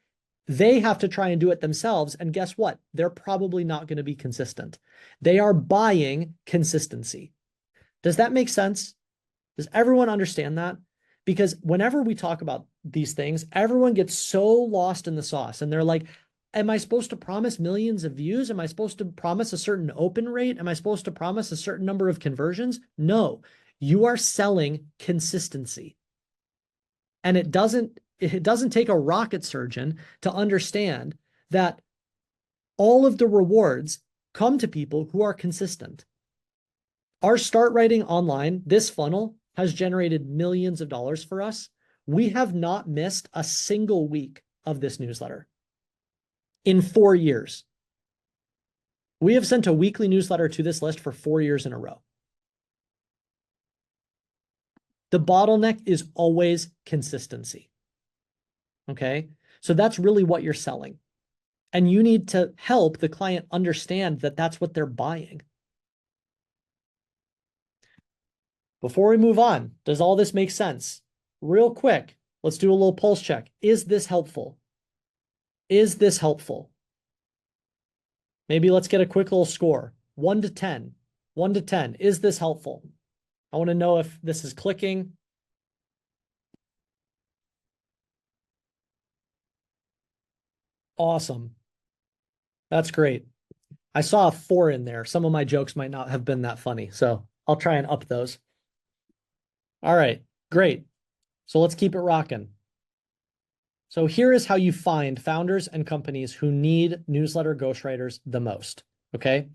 they have to try and do it themselves. And guess what? They're probably not going to be consistent. They are buying consistency. Does that make sense? Does everyone understand that? Because whenever we talk about these things, everyone gets so lost in the sauce and they're like, am I supposed to promise millions of views? Am I supposed to promise a certain open rate? Am I supposed to promise a certain number of conversions? No, you are selling consistency. And it doesn't take a rocket surgeon to understand that all of the rewards come to people who are consistent. Our Start Writing Online, this funnel, has generated millions of dollars for us. We have not missed a single week of this newsletter in 4 years. We have sent a weekly newsletter to this list for 4 years in a row. The bottleneck is always consistency. Okay, so that's really what you're selling. And you need to help the client understand that that's what they're buying. Before we move on, does all this make sense? Real quick, let's do a little pulse check. Is this helpful? Is this helpful? Maybe let's get a quick little score. 1 to 10. 1 to 10. Is this helpful? I want to know if this is clicking. Awesome. That's great. I saw a 4 in there. Some of my jokes might not have been that funny, so I'll try and up those. All right, great. So let's keep it rocking. So here is how you find founders and companies who need newsletter ghostwriters the most, okay?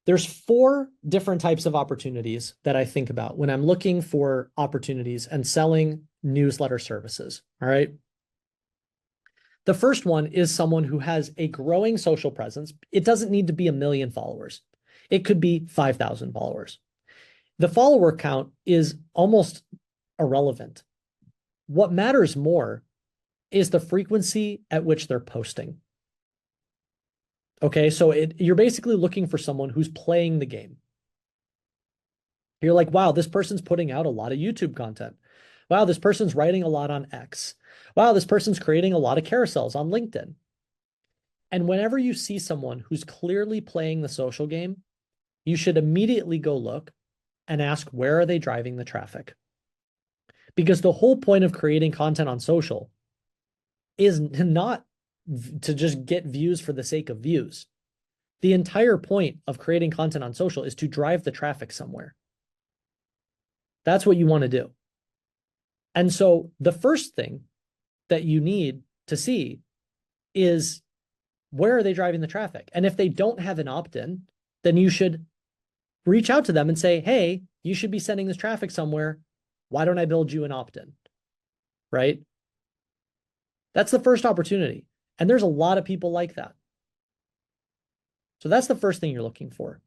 There's 4 different types of opportunities that I think about when I'm looking for opportunities and selling newsletter services, all right? The first one is someone who has a growing social presence. It doesn't need to be 1 million followers. It could be 5,000 followers. The follower count is almost irrelevant. What matters more is the frequency at which they're posting. Okay, so you're basically looking for someone who's playing the game. You're like, wow, this person's putting out a lot of YouTube content. Wow, this person's writing a lot on X. Wow, this person's creating a lot of carousels on LinkedIn. And whenever you see someone who's clearly playing the social game, you should immediately go look and ask, where are they driving the traffic? Because the whole point of creating content on social is not to just get views for the sake of views. The entire point of creating content on social is to drive the traffic somewhere. That's what you want to do. And so the first thing that you need to see is, where are they driving the traffic? And if they don't have an opt-in, then you should reach out to them and say, hey, you should be sending this traffic somewhere. Why don't I build you an opt-in? Right? That's the first opportunity. And there's a lot of people like that. So that's the first thing you're looking for.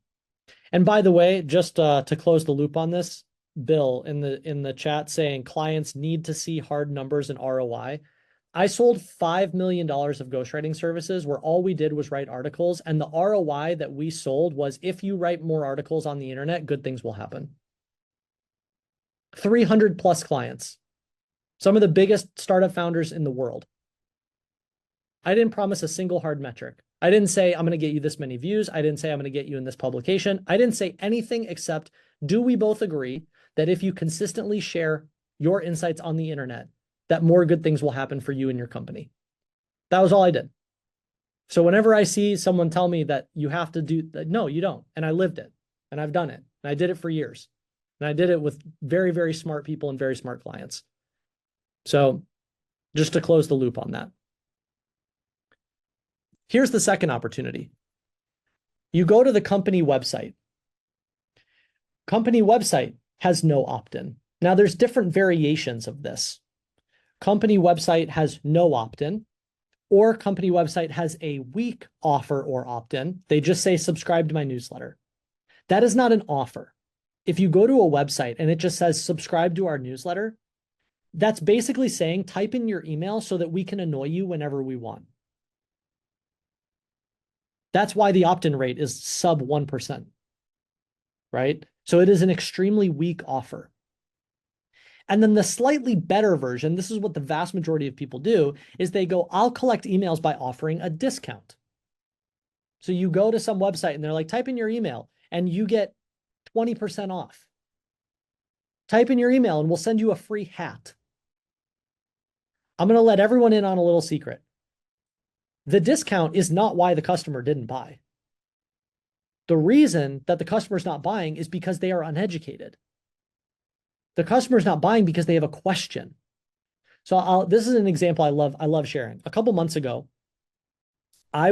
And by the way, just to close the loop on this, Bill in the chat saying clients need to see hard numbers and ROI. I sold $5 million of ghostwriting services where all we did was write articles. And the ROI that we sold was, if you write more articles on the internet, good things will happen. 300 plus clients, some of the biggest startup founders in the world. I didn't promise a single hard metric. I didn't say, I'm going to get you this many views. I didn't say, I'm going to get you in this publication. I didn't say anything except, do we both agree that if you consistently share your insights on the internet, that more good things will happen for you and your company? That was all I did. So whenever I see someone tell me that you have to do that, no, you don't. And I lived it, and I've done it, and I did it for years. And I did it with very, very smart people and very smart clients. So just to close the loop on that. Here's the second opportunity. You go to the company website. Company website has no opt-in. Now there's different variations of this. Company website has no opt-in, or company website has a weak offer or opt-in. They just say, subscribe to my newsletter. That is not an offer. If you go to a website and it just says, subscribe to our newsletter, that's basically saying, type in your email so that we can annoy you whenever we want. That's why the opt-in rate is sub 1%, right? So it is an extremely weak offer. And then the slightly better version, this is what the vast majority of people do, is they go, I'll collect emails by offering a discount. So you go to some website and they're like, type in your email and you get 20% off. Type in your email and we'll send you a free hat. I'm going to let everyone in on a little secret. The discount is not why the customer didn't buy. The reason that the customer's not buying is because they are uneducated. The customer's not buying because they have a question. So this is an example I love sharing. A couple months ago, I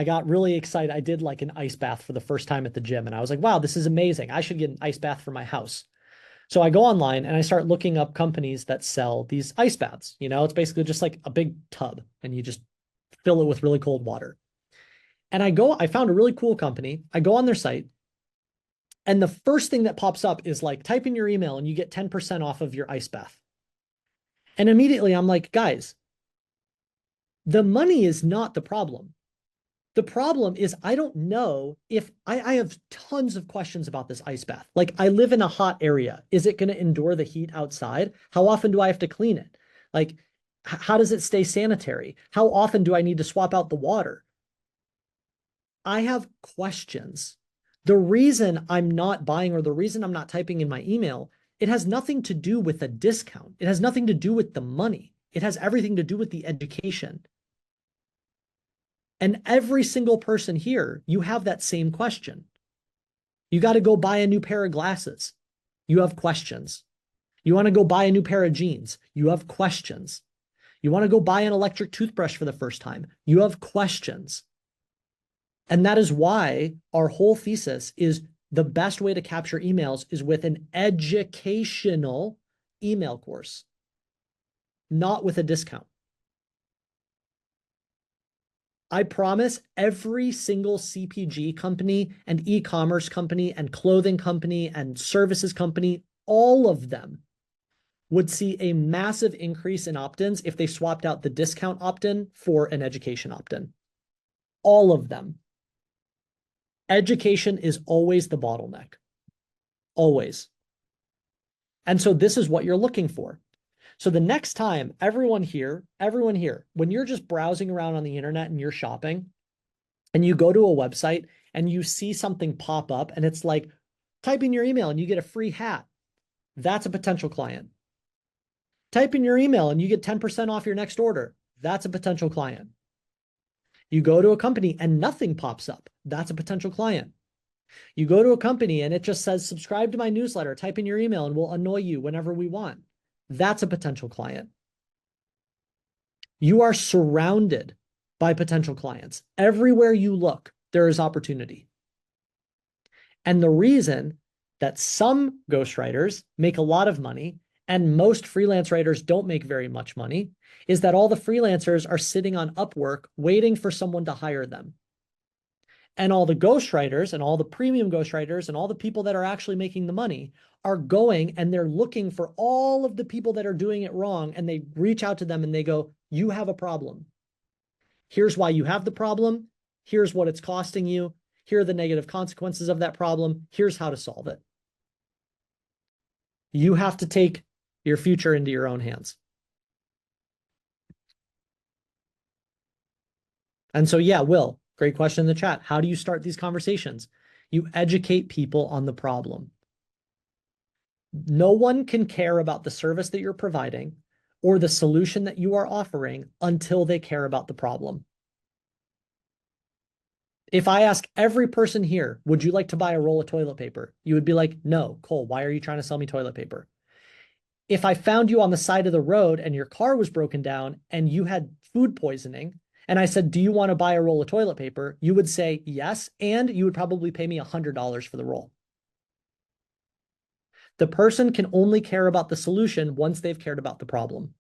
got really excited. I did like an ice bath for the first time at the gym. And I was like, wow, this is amazing. I should get an ice bath for my house. So I go online and I start looking up companies that sell these ice baths. You know, it's basically just like a big tub and you just fill it with really cold water. And I found a really cool company. I go on their site. And the first thing that pops up is like, type in your email and you get 10% off of your ice bath. And immediately I'm like, guys, the money is not the problem. The problem is I don't know if I have tons of questions about this ice bath. Like, I live in a hot area. Is it going to endure the heat outside? How often do I have to clean it? Like, how does it stay sanitary? How often do I need to swap out the water? I have questions. The reason I'm not buying, or the reason I'm not typing in my email, it has nothing to do with a discount. It has nothing to do with the money. It has everything to do with the education. And every single person here, you have that same question. You got to go buy a new pair of glasses. You have questions. You want to go buy a new pair of jeans. You have questions. You want to go buy an electric toothbrush for the first time. You have questions. And that is why our whole thesis is the best way to capture emails is with an educational email course, not with a discount. I promise every single CPG company and e-commerce company and clothing company and services company, all of them would see a massive increase in opt-ins if they swapped out the discount opt-in for an education opt-in. All of them. Education is always the bottleneck. Always. And so this is what you're looking for. So the next time, everyone here, when you're just browsing around on the internet and you're shopping and you go to a website and you see something pop up and it's like, type in your email and you get a free hat. That's a potential client. Type in your email and you get 10% off your next order. That's a potential client. You go to a company and nothing pops up. That's a potential client. You go to a company and it just says, subscribe to my newsletter, type in your email and we'll annoy you whenever we want. That's a potential client. You are surrounded by potential clients. Everywhere you look, there is opportunity. And the reason that some ghostwriters make a lot of money and most freelance writers don't make very much money is that all the freelancers are sitting on Upwork waiting for someone to hire them. And all the ghostwriters and all the premium ghostwriters and all the people that are actually making the money are going and they're looking for all of the people that are doing it wrong. And they reach out to them and they go, you have a problem. Here's why you have the problem. Here's what it's costing you. Here are the negative consequences of that problem. Here's how to solve it. You have to take your future into your own hands. And so, yeah, Will, great question in the chat. How do you start these conversations? You educate people on the problem. No one can care about the service that you're providing or the solution that you are offering until they care about the problem. If I ask every person here, would you like to buy a roll of toilet paper? You would be like, no, Cole, why are you trying to sell me toilet paper? If I found you on the side of the road and your car was broken down and you had food poisoning, and I said, do you want to buy a roll of toilet paper? You would say yes, and you would probably pay me $100 for the roll. The person can only care about the solution once they've cared about the problem,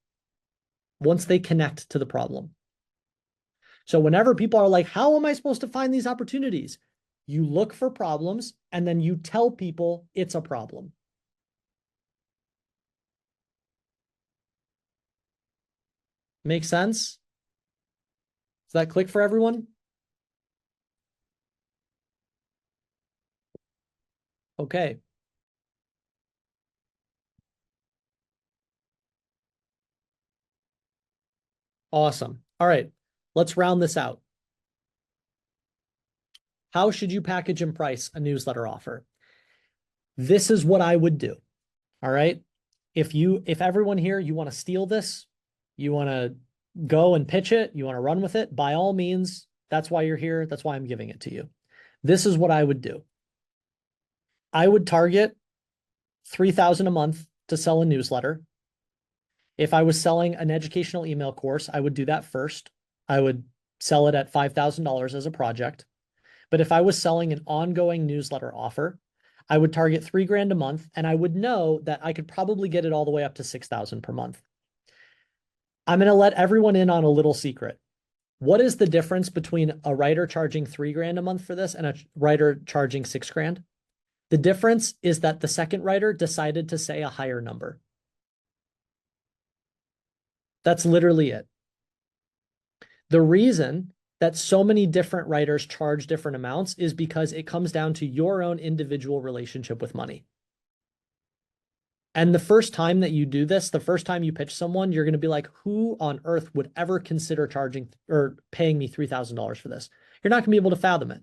once they connect to the problem. So whenever people are like, how am I supposed to find these opportunities? You look for problems and then you tell people it's a problem. Make sense? Does that click for everyone? Okay. Awesome. All right, let's round this out. How should you package and price a newsletter offer? This is what I would do. All right. If everyone here, you want to steal this, you want to go and pitch it, you want to run with it, by all means, that's why you're here. That's why I'm giving it to you. This is what I would do. I would target $3,000 a month to sell a newsletter. If I was selling an educational email course, I would do that first. I would sell it at $5,000 as a project. But if I was selling an ongoing newsletter offer, I would target $3,000 a month, and I would know that I could probably get it all the way up to $6,000 per month. I'm going to let everyone in on a little secret. What is the difference between a writer charging $3,000 a month for this and a writer charging $6,000? The difference is that the second writer decided to say a higher number. That's literally it. The reason that so many different writers charge different amounts is because it comes down to your own individual relationship with money. And the first time that you do this, the first time you pitch someone, you're going to be like, who on earth would ever consider charging or paying me $3,000 for this? You're not going to be able to fathom it.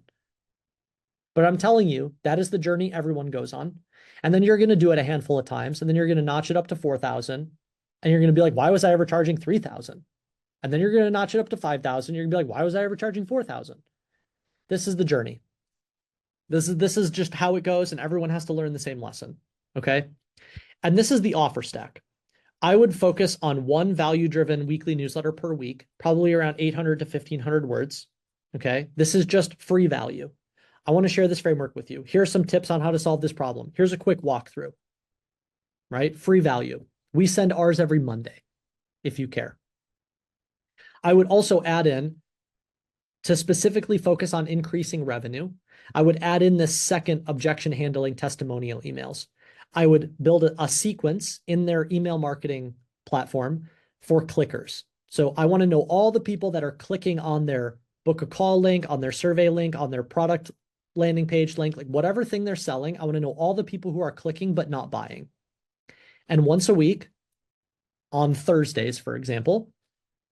But I'm telling you, that is the journey everyone goes on. And then you're going to do it a handful of times, and then you're going to notch it up to 4,000. And you're going to be like, why was I ever charging 3,000? And then you're going to notch it up to 5,000. You're going to be like, why was I ever charging 4,000? This is the journey. This is just how it goes, and everyone has to learn the same lesson. Okay. And this is the offer stack. I would focus on one value-driven weekly newsletter per week, probably around 800 to 1,500 words. Okay. This is just free value. I want to share this framework with you. Here are some tips on how to solve this problem. Here's a quick walkthrough, right? Free value. We send ours every Monday, if you care. I would also add in, to specifically focus on increasing revenue, I would add in this second objection handling testimonial emails. I would build a sequence in their email marketing platform for clickers. So I want to know all the people that are clicking on their book a call link, on their survey link, on their product landing page link, like whatever thing they're selling. I want to know all the people who are clicking but not buying. And once a week, on Thursdays, for example,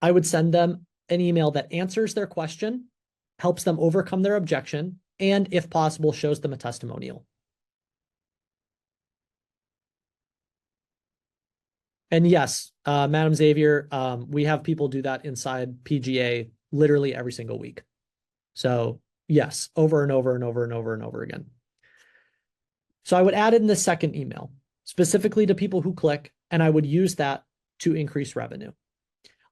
I would send them an email that answers their question, helps them overcome their objection, and if possible, shows them a testimonial. And yes, Madam Xavier, we have people do that inside PGA literally every single week. So yes, over and over and over and over and over again. So I would add in the second email specifically to people who click, and I would use that to increase revenue.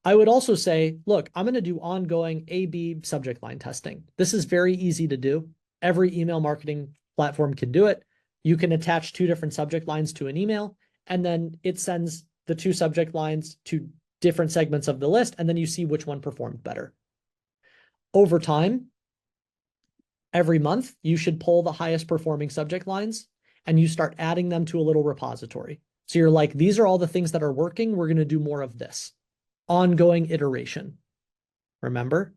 I would also say, look, I'm going to do ongoing A/B subject line testing. This is very easy to do. Every email marketing platform can do it. You can attach 2 different subject lines to an email, and then it sends the 2 subject lines to different segments of the list, and then you see which one performed better. Over time, every month, you should pull the highest performing subject lines and you start adding them to a little repository. So you're like, these are all the things that are working. We're going to do more of this. Ongoing iteration. Remember?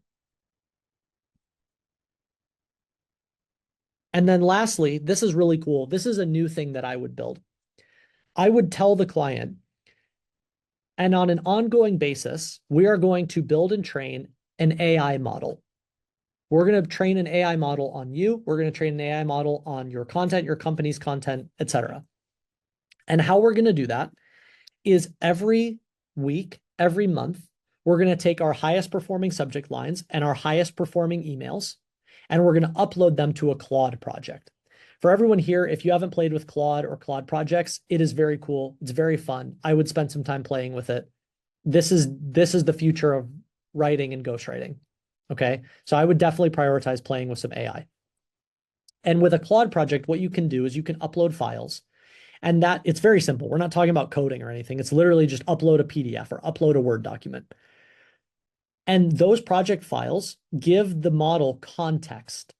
And then lastly, this is really cool. This is a new thing that I would build. I would tell the client, and on an ongoing basis, we are going to build and train an AI model. We're going to train an AI model on you. We're going to train an AI model on your content, your company's content, etc. And how we're going to do that is every week, every month, we're going to take our highest performing subject lines and our highest performing emails, and we're going to upload them to a Claude project. For everyone here, if you haven't played with Claude or Claude projects, it is very cool. It's very fun. I would spend some time playing with it. This is the future of writing and ghostwriting. Okay. So I would definitely prioritize playing with some AI. And with a Claude project, what you can do is you can upload files, and that it's very simple. We're not talking about coding or anything. It's literally just upload a PDF or upload a Word document. And those project files give the model context.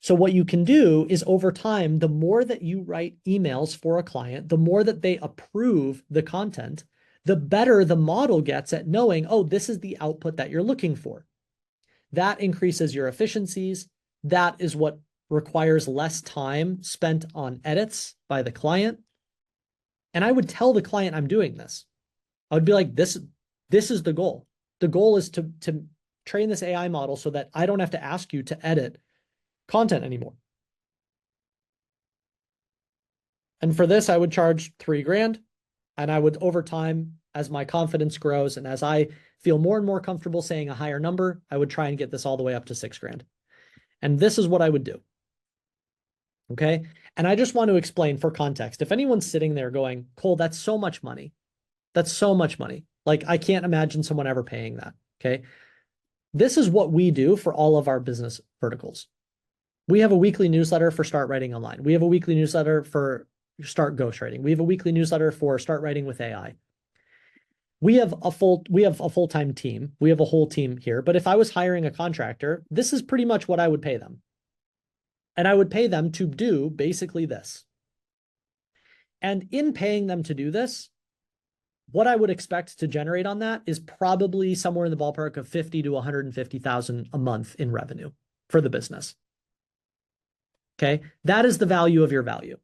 So what you can do is over time, the more that you write emails for a client, the more that they approve the content, the better the model gets at knowing, oh, this is the output that you're looking for. That increases your efficiencies. That is what requires less time spent on edits by the client. And I would tell the client I'm doing this. I would be like, this is the goal. The goal is to train this AI model so that I don't have to ask you to edit content anymore. And for this, I would charge $3,000. And I would, over time, as my confidence grows and as I feel more and more comfortable saying a higher number, I would try and get this all the way up to $6,000. And this is what I would do. Okay. And I just want to explain for context. If anyone's sitting there going, Cole, that's so much money. That's so much money. Like, I can't imagine someone ever paying that. Okay. This is what we do for all of our business verticals. We have a weekly newsletter for Start Writing Online. We have a weekly newsletter for Start Ghostwriting. We have a weekly newsletter for Start Writing with AI. We have a full-time team. We have a whole team here. But if I was hiring a contractor, this is pretty much what I would pay them. And I would pay them to do basically this. And in paying them to do this, what I would expect to generate on that is probably somewhere in the ballpark of 50 to 150,000 a month in revenue for the business. Okay, that is the value of your value.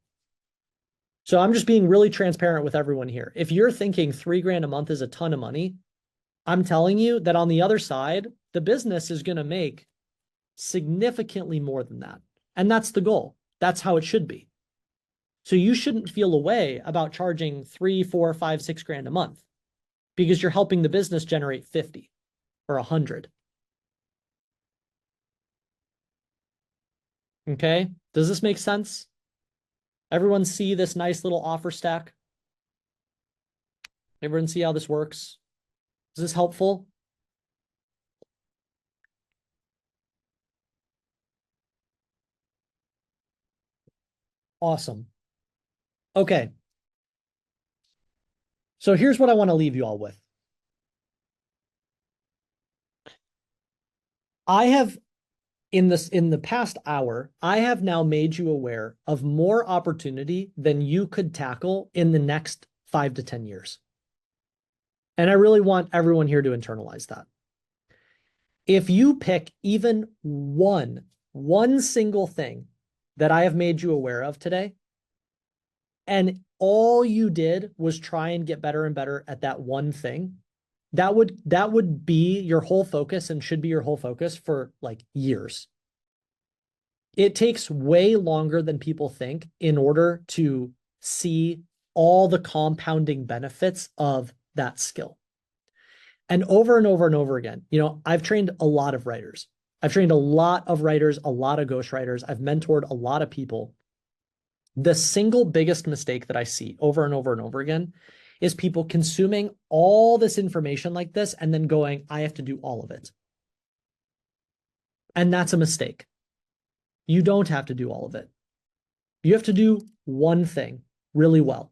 So I'm just being really transparent with everyone here. If you're thinking $3,000 a month is a ton of money, I'm telling you that on the other side, the business is going to make significantly more than that. And that's the goal. That's how it should be. So you shouldn't feel a way about charging 3, 4, 5, 6 grand a month because you're helping the business generate 50 or 100. Okay. Does this make sense? Everyone see this nice little offer stack? Everyone see how this works? Is this helpful? Awesome. Okay. So here's what I want to leave you all with. I have in the past hour, I have now made you aware of more opportunity than you could tackle in the next 5 to 10 years. And I really want everyone here to internalize that. If you pick even one single thing that I have made you aware of today, and all you did was try and get better and better at that one thing, that would be your whole focus and should be your whole focus for like years. It takes way longer than people think in order to see all the compounding benefits of that skill. And over and over and over again, I've trained a lot of writers. I've trained a lot of writers, a lot of ghostwriters. I've mentored a lot of people. The single biggest mistake that I see over and over and over again is people consuming all this information like this and then going, I have to do all of it. And that's a mistake. You don't have to do all of it. You have to do one thing really well.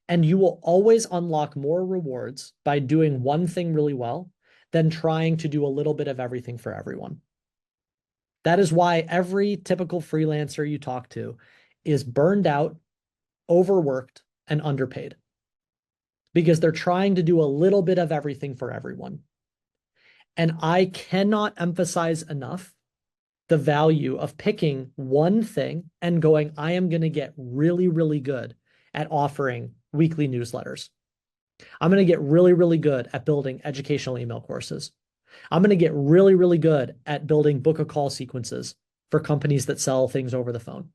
And you will always unlock more rewards by doing one thing really well than trying to do a little bit of everything for everyone. That is why every typical freelancer you talk to is burned out, overworked, and underpaid, because they're trying to do a little bit of everything for everyone. And I cannot emphasize enough the value of picking one thing and going, I am going to get really, really good at offering weekly newsletters. I'm going to get really, really good at building educational email courses. I'm going to get really, really good at building book a call sequences for companies that sell things over the phone.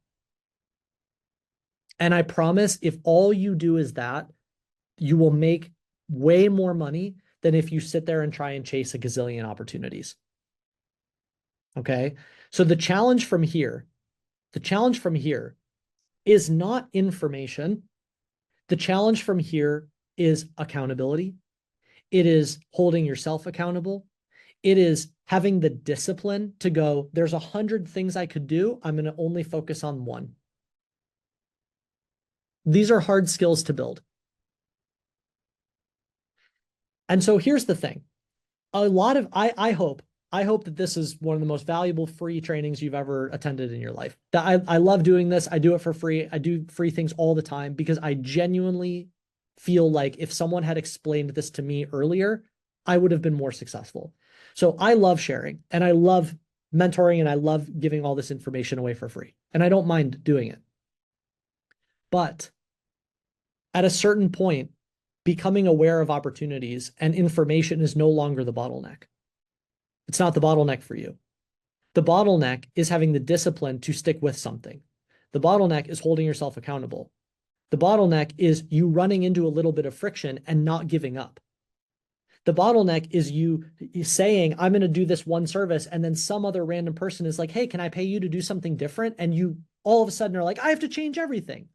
And I promise, if all you do is that, you will make way more money than if you sit there and try and chase a gazillion opportunities. Okay? So the challenge from here is not information. The challenge from here is accountability. It is holding yourself accountable. It is having the discipline to go, there's 100 things I could do. I'm going to only focus on one. These are hard skills to build. And so here's the thing. I hope that this is one of the most valuable free trainings you've ever attended in your life. I love doing this. I do it for free. I do free things all the time because I genuinely feel like if someone had explained this to me earlier, I would have been more successful. So I love sharing and I love mentoring and I love giving all this information away for free. And I don't mind doing it. But at a certain point, becoming aware of opportunities and information is no longer the bottleneck. It's not the bottleneck for you. The bottleneck is having the discipline to stick with something. The bottleneck is holding yourself accountable. The bottleneck is you running into a little bit of friction and not giving up. The bottleneck is you saying, I'm going to do this one service, and then some other random person is like, hey, can I pay you to do something different? And you all of a sudden are like, I have to change everything.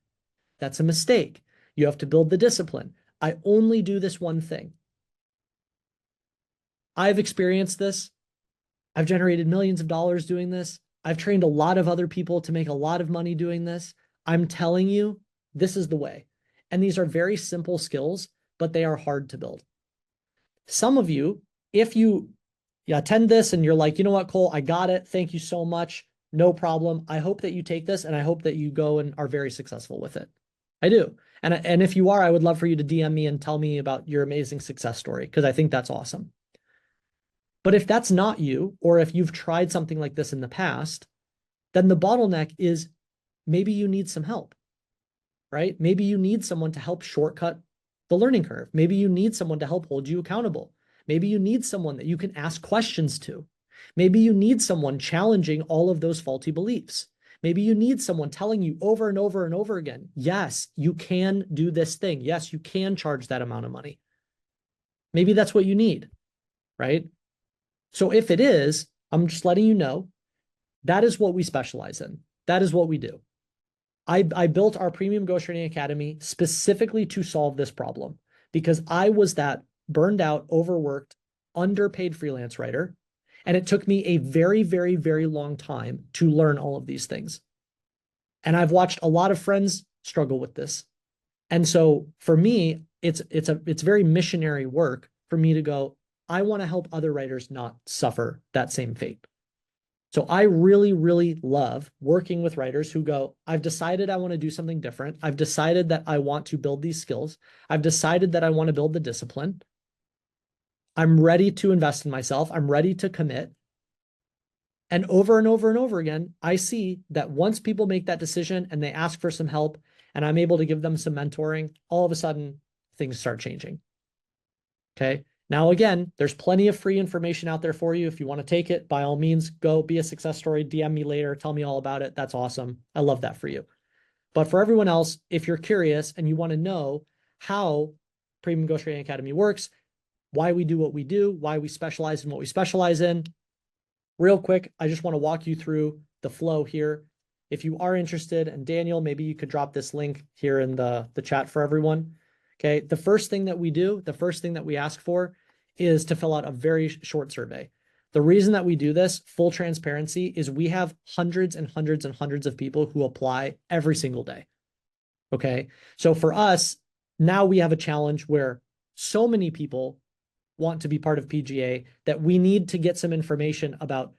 That's a mistake. You have to build the discipline. I only do this one thing. I've experienced this. I've generated millions of dollars doing this. I've trained a lot of other people to make a lot of money doing this. I'm telling you, this is the way. And these are very simple skills, but they are hard to build. Some of you, if you attend this and you're like, you know what, Cole, I got it. Thank you so much. No problem. I hope that you take this and I hope that you go and are very successful with it. I do. And if you are, I would love for you to DM me and tell me about your amazing success story, because I think that's awesome. But if that's not you, or if you've tried something like this in the past, then the bottleneck is maybe you need some help, right? Maybe you need someone to help shortcut the learning curve. Maybe you need someone to help hold you accountable. Maybe you need someone that you can ask questions to. Maybe you need someone challenging all of those faulty beliefs. Maybe you need someone telling you over and over and over again, yes, you can do this thing. Yes, you can charge that amount of money. Maybe that's what you need, right? So if it is, I'm just letting you know, that is what we specialize in. That is what we do. I built our Premium Ghostwriting Academy specifically to solve this problem because I was that burned out, overworked, underpaid freelance writer. And it took me a very, very, very long time to learn all of these things. And I've watched a lot of friends struggle with this. And so for me, it's very missionary work for me to go, I want to help other writers not suffer that same fate. So I really, really love working with writers who go, I've decided I want to do something different. I've decided that I want to build these skills. I've decided that I want to build the discipline. I'm ready to invest in myself. I'm ready to commit. And over and over and over again, I see that once people make that decision and they ask for some help and I'm able to give them some mentoring, all of a sudden things start changing. Okay. Now, again, there's plenty of free information out there for you. If you want to take it, by all means, go be a success story. DM me later. Tell me all about it. That's awesome. I love that for you. But for everyone else, if you're curious and you want to know how Premium Ghostwriting Academy works, why we do what we do, why we specialize in what we specialize in, real quick, I just want to walk you through the flow here. If you are interested, and Daniel, maybe you could drop this link here in the chat for everyone. Okay, the first thing that we do, the first thing that we ask for is to fill out a very short survey. The reason that we do this, full transparency, is we have hundreds and hundreds and hundreds of people who apply every single day. Okay, so for us, now we have a challenge where so many people want to be part of PGA that we need to get some information about,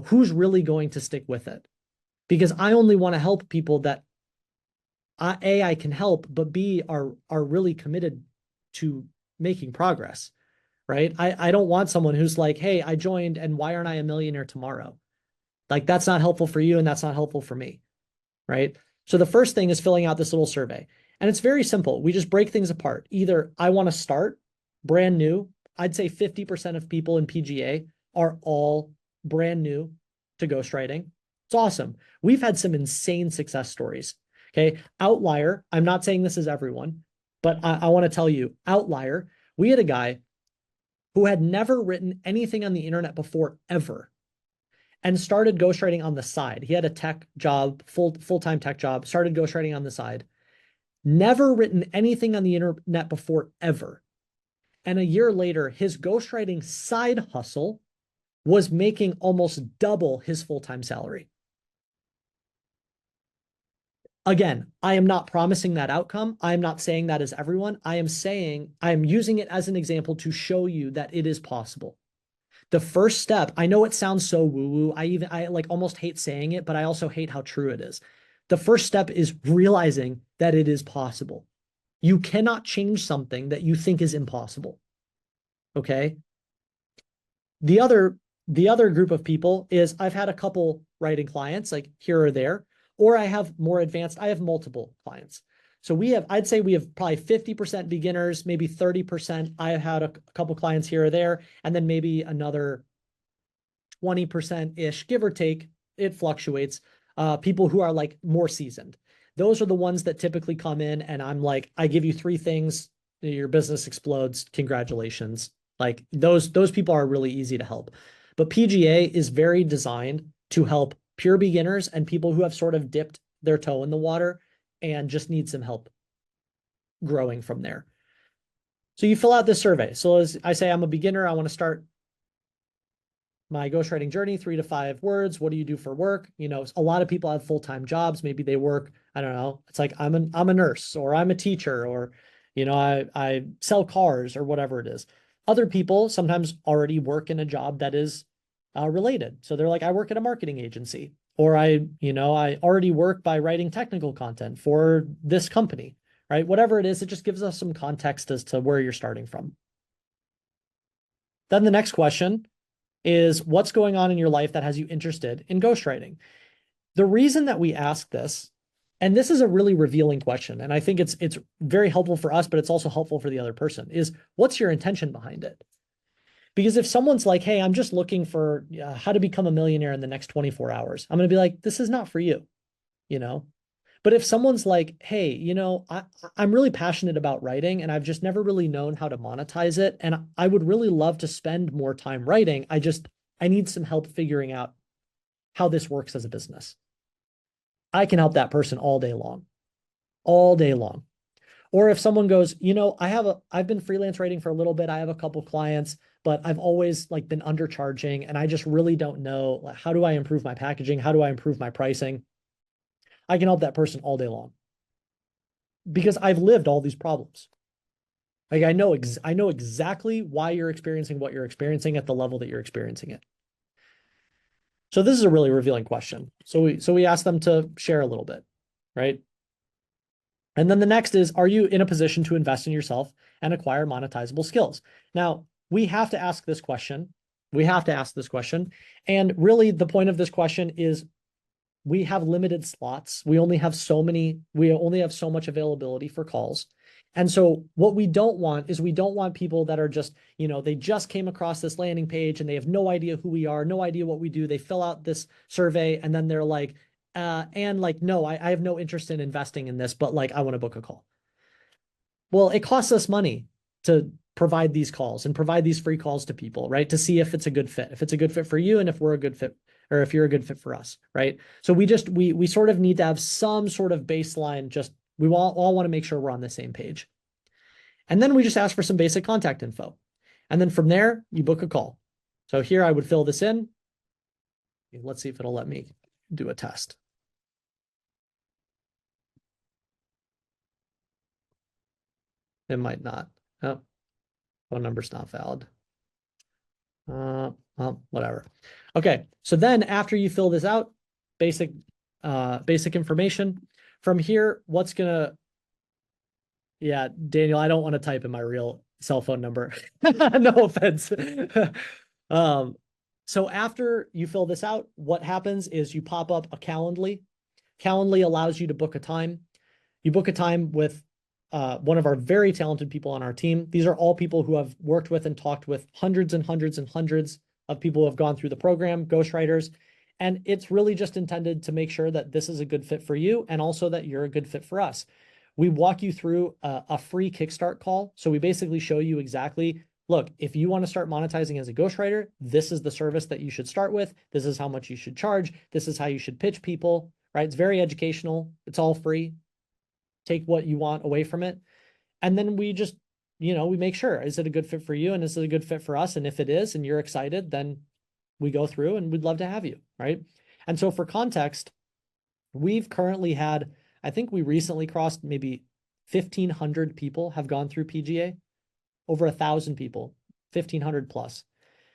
who's really going to stick with it. Because I only want to help people that I can help, but B, are really committed to making progress, right? I don't want someone who's like, hey, I joined and why aren't I a millionaire tomorrow? Like, that's not helpful for you and that's not helpful for me, right? So the first thing is filling out this little survey. And it's very simple. We just break things apart. Either I want to start brand new. I'd say 50% of people in PGA are all brand new to ghostwriting. It's awesome. We've had some insane success stories. Okay. Outlier. I'm not saying this is everyone, but I want to tell you, outlier. We had a guy who had never written anything on the internet before ever and started ghostwriting on the side. He had a tech job, full-time tech job, started ghostwriting on the side, never written anything on the internet before ever. And a year later, his ghostwriting side hustle was making almost double his full-time salary. Again, I am not promising that outcome. I am not saying that is everyone. I am saying, I am using it as an example to show you that it is possible. The first step, I know it sounds so woo-woo. I like almost hate saying it, but I also hate how true it is. The first step is realizing that it is possible. You cannot change something that you think is impossible. Okay. The other group of people is I've had a couple writing clients like here or there, or I have more advanced, I have multiple clients. So I'd say we have probably 50% beginners, maybe 30%. I have had a couple clients here or there, and then maybe another 20%-ish, give or take. It fluctuates. People who are like more seasoned. Those are the ones that typically come in and I'm like, I give you 3 things, your business explodes. Congratulations. Like those people are really easy to help. But PGA is very designed to help pure beginners and people who have sort of dipped their toe in the water and just need some help growing from there. So you fill out this survey. So as I say, I'm a beginner. I want to start my ghostwriting journey, 3 to 5 words. What do you do for work? A lot of people have full-time jobs. Maybe they work, I don't know. It's like I'm a nurse or I'm a teacher or, I sell cars or whatever it is. Other people sometimes already work in a job that is related. So they're like, I work at a marketing agency, or I already work by writing technical content for this company, right? Whatever it is, it just gives us some context as to where you're starting from. Then the next question is, what's going on in your life that has you interested in ghostwriting? The reason that we ask this, and this is a really revealing question, and I think it's very helpful for us, but it's also helpful for the other person, is what's your intention behind it? Because if someone's like, hey, I'm just looking for how to become a millionaire in the next 24 hours, I'm going to be like, this is not for you, But if someone's like, hey, I'm really passionate about writing and I've just never really known how to monetize it. And I would really love to spend more time writing. I need some help figuring out how this works as a business. I can help that person all day long, all day long. Or if someone goes, I've been freelance writing for a little bit. I have a couple clients, but I've always been undercharging and I just really don't know, how do I improve my packaging? How do I improve my pricing? I can help that person all day long because I've lived all these problems. Like I know exactly why you're experiencing what you're experiencing at the level that you're experiencing it. So this is a really revealing question. So we ask them to share a little bit, right? And then the next is, are you in a position to invest in yourself and acquire monetizable skills? Now, we have to ask this question. We have to ask this question. And really the point of this question is we have limited slots. We only have so much availability for calls. And so what we don't want is we don't want people that are just, they just came across this landing page and they have no idea who we are, no idea what we do. They fill out this survey and then they're like, and like, no, I have no interest in investing in this, but like, I want to book a call. Well, it costs us money to provide these calls and provide these free calls to people, right? To see if it's a good fit, if it's a good fit for you, and if we're a good fit, or if you're a good fit for us, right? So we sort of need to have some sort of baseline. Just we all want to make sure we're on the same page, and then we just ask for some basic contact info, and then from there you book a call. So here I would fill this in. Let's see if it'll let me do a test. It might not. Oh, phone number's not valid. Well, whatever. Okay, so then after you fill this out, basic information. From here, what's gonna, yeah, Daniel, I don't want to type in my real cell phone number. No offense. So after you fill this out, what happens is you pop up a Calendly. Calendly allows you to book a time. You book a time with one of our very talented people on our team. These are all people who have worked with and talked with hundreds and hundreds and hundreds of people who have gone through the program, ghostwriters. And it's really just intended to make sure that this is a good fit for you and also that you're a good fit for us. We walk you through a free Kickstart call. So we basically show you exactly, look, if you want to start monetizing as a ghostwriter, this is the service that you should start with. This is how much you should charge. This is how you should pitch people, right? It's very educational. It's all free. Take what you want away from it. And then we just, we make sure, is it a good fit for you? And is it a good fit for us? And if it is, and you're excited, then we go through and we'd love to have you, right? And so for context, we've currently had, I think we recently crossed maybe 1,500 people have gone through PGA, over 1,000 people, 1,500 plus.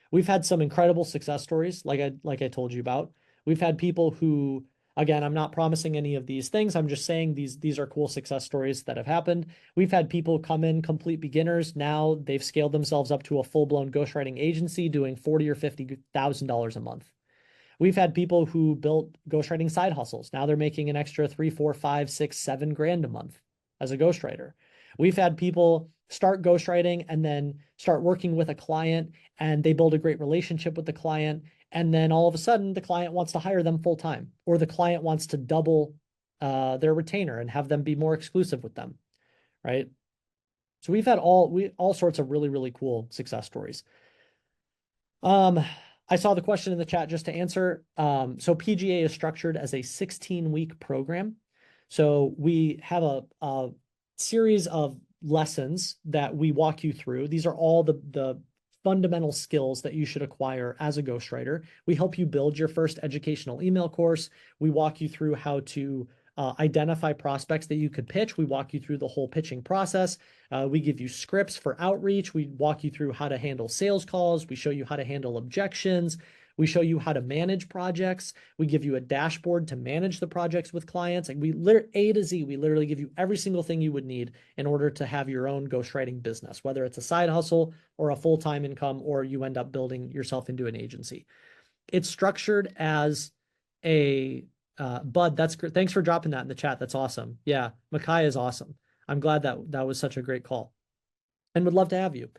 We've had some incredible success stories, like I told you about. We've had people who, again, I'm not promising any of these things. I'm just saying these are cool success stories that have happened. We've had people come in complete beginners. Now they've scaled themselves up to a full-blown ghostwriting agency doing $40,000 or $50,000 a month. We've had people who built ghostwriting side hustles. Now they're making an extra 3, 4, 5, 6, 7 grand a month as a ghostwriter. We've had people start ghostwriting and then start working with a client and they build a great relationship with the client. And then all of a sudden the client wants to hire them full time, or the client wants to double their retainer and have them be more exclusive with them, right? So we've had all sorts of really, really cool success stories. I saw the question in the chat just to answer. So PGA is structured as a 16-week program. So we have a series of lessons that we walk you through. These are all the fundamental skills that you should acquire as a ghostwriter. We help you build your first educational email course. We walk you through how to identify prospects that you could pitch. We walk you through the whole pitching process. We give you scripts for outreach. We walk you through how to handle sales calls. We show you how to handle objections. We show you how to manage projects. We give you a dashboard to manage the projects with clients. Like A to Z, we literally give you every single thing you would need in order to have your own ghostwriting business, whether it's a side hustle or a full-time income, or you end up building yourself into an agency. It's structured as a Bud, that's great. Thanks for dropping that in the chat. That's awesome. Yeah, Makai is awesome. I'm glad that was such a great call and would love to have you.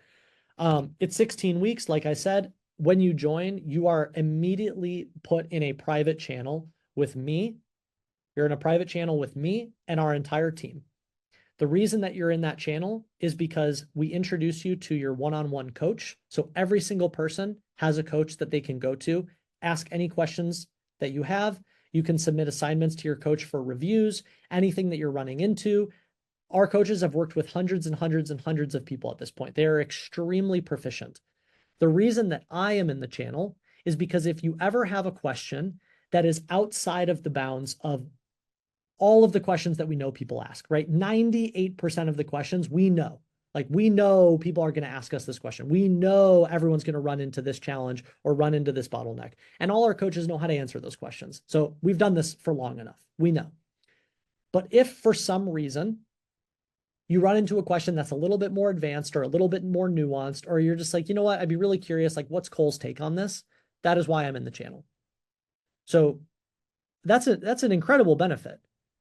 It's 16 weeks. Like I said, when you join, you are immediately put in a private channel with me. You're in a private channel with me and our entire team. The reason that you're in that channel is because we introduce you to your one-on-one coach. So every single person has a coach that they can go to, ask any questions that you have. You can submit assignments to your coach for reviews, anything that you're running into. Our coaches have worked with hundreds and hundreds and hundreds of people at this point. They are extremely proficient. The reason that I am in the channel is because if you ever have a question that is outside of the bounds of all of the questions that we know people ask, right? 98% of the questions we know. Like, we know people are going to ask us this question. We know everyone's going to run into this challenge or run into this bottleneck. And all our coaches know how to answer those questions. So we've done this for long enough. We know. But if for some reason you run into a question that's a little bit more advanced or a little bit more nuanced, or you're just like, you know what, I'd be really curious, like, what's Cole's take on this? That is why I'm in the channel. So that's an incredible benefit.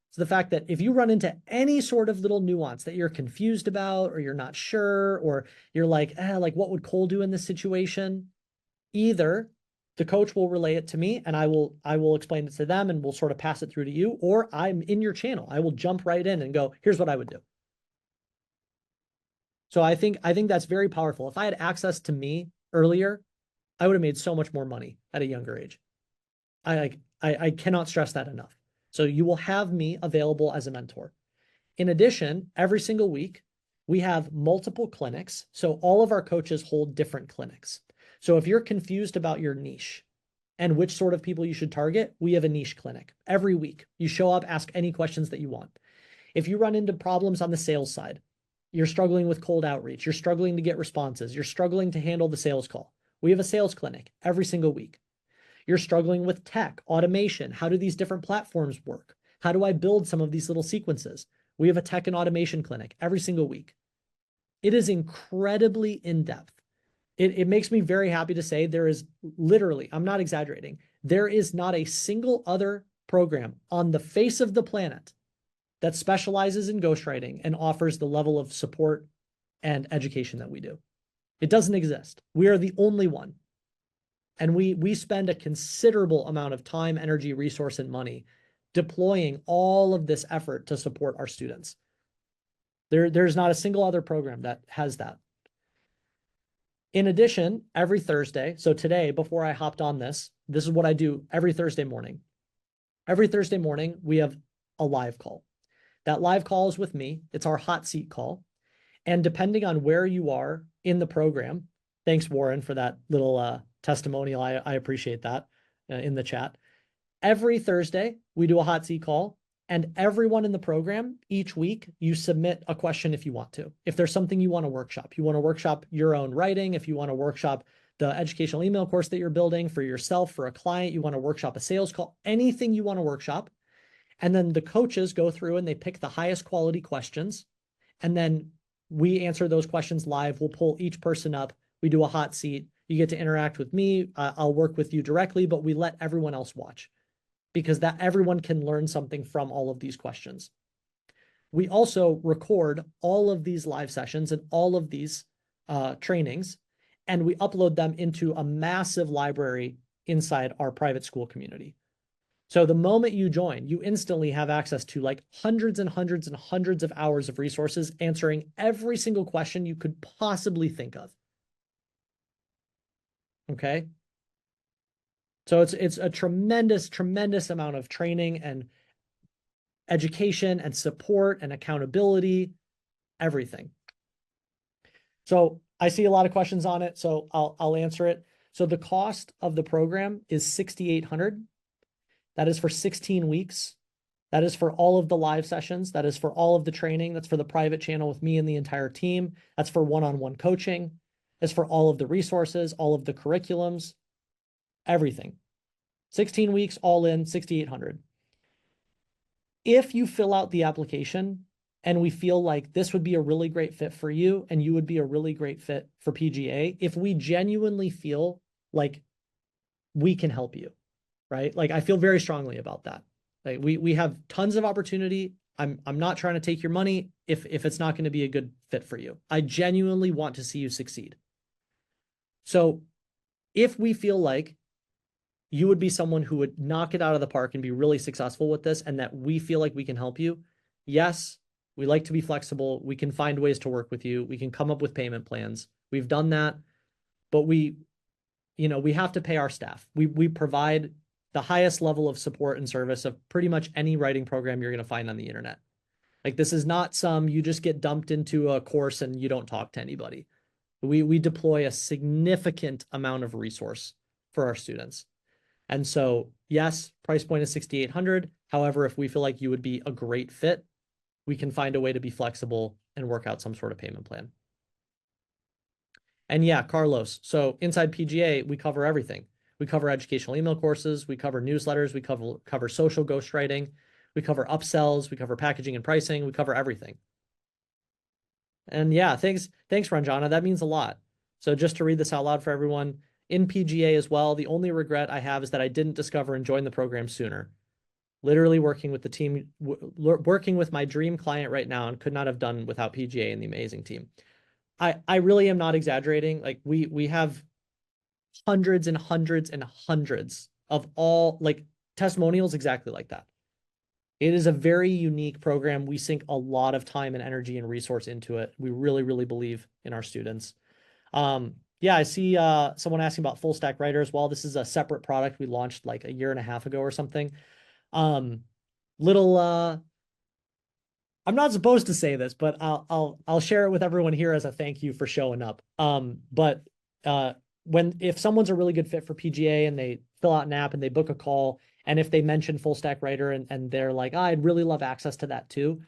It's the fact that if you run into any sort of little nuance that you're confused about, or you're not sure, or you're like, like, what would Cole do in this situation? Either the coach will relay it to me and I will explain it to them and we'll sort of pass it through to you, or I'm in your channel. I will jump right in and go, here's what I would do. So I think that's very powerful. If I had access to me earlier, I would have made so much more money at a younger age. I cannot stress that enough. So you will have me available as a mentor. In addition, every single week, we have multiple clinics. So all of our coaches hold different clinics. So if you're confused about your niche and which sort of people you should target, we have a niche clinic every week. You show up, ask any questions that you want. If you run into problems on the sales side, you're struggling with cold outreach, you're struggling to get responses, you're struggling to handle the sales call, we have a sales clinic every single week. You're struggling with tech, automation. How do these different platforms work? How do I build some of these little sequences? We have a tech and automation clinic every single week. It is incredibly in-depth. It makes me very happy to say there is literally, I'm not exaggerating, there is not a single other program on the face of the planet that specializes in ghostwriting and offers the level of support and education that we do. It doesn't exist. We are the only one. And we spend a considerable amount of time, energy, resource, and money deploying all of this effort to support our students. There's not a single other program that has that. In addition, every Thursday, so today, before I hopped on this is what I do every Thursday morning. Every Thursday morning, we have a live call. That live call is with me. It's our hot seat call. And depending on where you are in the program, thanks, Warren, for that little testimonial. I appreciate that in the chat. Every Thursday, we do a hot seat call, and everyone in the program, each week, you submit a question if you want to. If there's something you want to workshop your own writing, if you want to workshop the educational email course that you're building for yourself, for a client, you want to workshop a sales call, anything you want to workshop. And then the coaches go through and they pick the highest quality questions. And then we answer those questions live. We'll pull each person up. We do a hot seat. You get to interact with me. I'll work with you directly, but we let everyone else watch because that everyone can learn something from all of these questions. We also record all of these live sessions and all of these trainings, and we upload them into a massive library inside our private school community. So the moment you join, you instantly have access to like hundreds and hundreds and hundreds of hours of resources answering every single question you could possibly think of. Okay. So it's a tremendous, tremendous amount of training and education and support and accountability, everything. So I see a lot of questions on it, so I'll answer it. So the cost of the program is $6,800. That is for 16 weeks. That is for all of the live sessions. That is for all of the training. That's for the private channel with me and the entire team. That's for one-on-one coaching. That's for all of the resources, all of the curriculums, everything. 16 weeks, all in, $6,800. If you fill out the application and we feel like this would be a really great fit for you and you would be a really great fit for PGA, if we genuinely feel like we can help you, right? Like I feel very strongly about that. Like we have tons of opportunity. I'm not trying to take your money if it's not going to be a good fit for you. I genuinely want to see you succeed. So if we feel like you would be someone who would knock it out of the park and be really successful with this, and that we feel like we can help you, yes, we like to be flexible. We can find ways to work with you. We can come up with payment plans. We've done that, but we have to pay our staff. We provide the highest level of support and service of pretty much any writing program you're going to find on the internet. Like this is not you just get dumped into a course and you don't talk to anybody. We deploy a significant amount of resource for our students. And so, yes, price point is $6,800. However, if we feel like you would be a great fit, we can find a way to be flexible and work out some sort of payment plan. And yeah, Carlos, so inside PGA, we cover everything. We cover educational email courses, we cover newsletters, we cover social ghostwriting, we cover upsells, we cover packaging and pricing, we cover everything. And yeah, thanks, Ranjana. That means a lot. So just to read this out loud for everyone, in PGA as well, the only regret I have is that I didn't discover and join the program sooner. Literally working with the team, working with my dream client right now, and could not have done without PGA and the amazing team. I really am not exaggerating. Like we have hundreds and hundreds and hundreds of all like testimonials exactly like that. It is a very unique program. We sink a lot of time and energy and resource into it. We really, really believe in our students. Yeah, I see someone asking about full stack writers. Well, this is a separate product we launched like a year and a half ago or something. Um, little I'm not supposed to say this, but I'll share it with everyone here as a thank you for showing up. But if someone's a really good fit for PGA and they fill out an app and they book a call, and if they mention full stack writer and they're like, oh, I'd really love access to that too,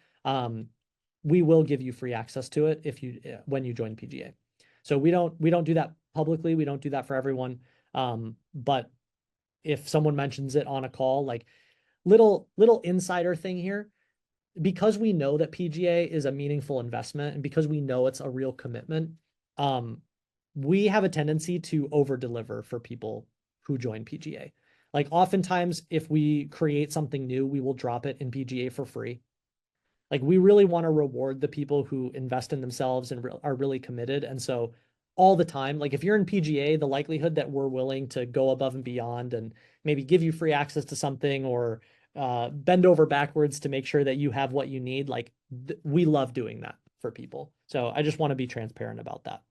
we will give you free access to it if you when you join PGA. So we don't do that publicly. We don't do that for everyone. But if someone mentions it on a call, like little insider thing here, because we know that PGA is a meaningful investment and because we know it's a real commitment, we have a tendency to over deliver for people who join PGA. Like oftentimes, if we create something new, we will drop it in PGA for free. Like we really want to reward the people who invest in themselves and are really committed. And so all the time, like if you're in PGA, the likelihood that we're willing to go above and beyond and maybe give you free access to something or bend over backwards to make sure that you have what you need, like we love doing that for people. So I just want to be transparent about that.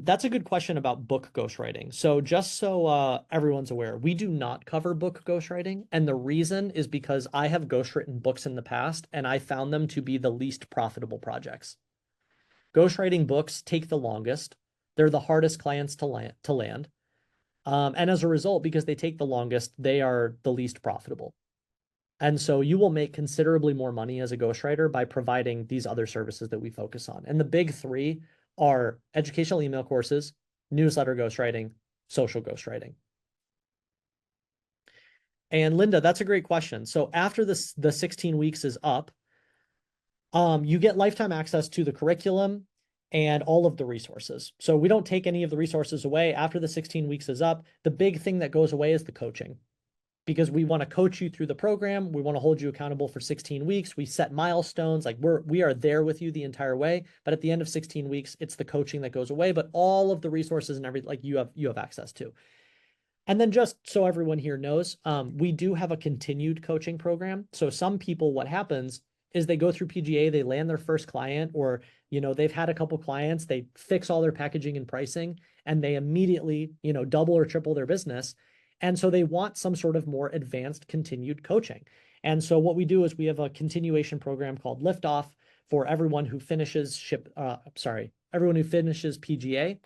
That's a good question about book ghostwriting. So just so everyone's aware, we do not cover book ghostwriting, and the reason is because I have ghostwritten books in the past, and I found them to be the least profitable projects. Ghostwriting books take the longest. They're the hardest clients to land. And as a result, because they take the longest, they are the least profitable. And so you will make considerably more money as a ghostwriter by providing these other services that we focus on. And the big three are educational email courses, newsletter ghostwriting, social ghostwriting. And Linda, that's a great question. So after this, the 16 weeks is up, you get lifetime access to the curriculum and all of the resources. So we don't take any of the resources away. After the 16 weeks is up, the big thing that goes away is the coaching, because we want to coach you through the program. We want to hold you accountable for 16 weeks. We set milestones. Like we are there with you the entire way. But at the end of 16 weeks, it's the coaching that goes away, but all of the resources and everything like you have access to. And then just so everyone here knows, we do have a continued coaching program. So some people, what happens is they go through PGA, they land their first client, or they've had a couple clients, they fix all their packaging and pricing, and they immediately double or triple their business. And so they want some sort of more advanced continued coaching. And so what we do is we have a continuation program called Liftoff for everyone who finishes everyone who finishes PGA,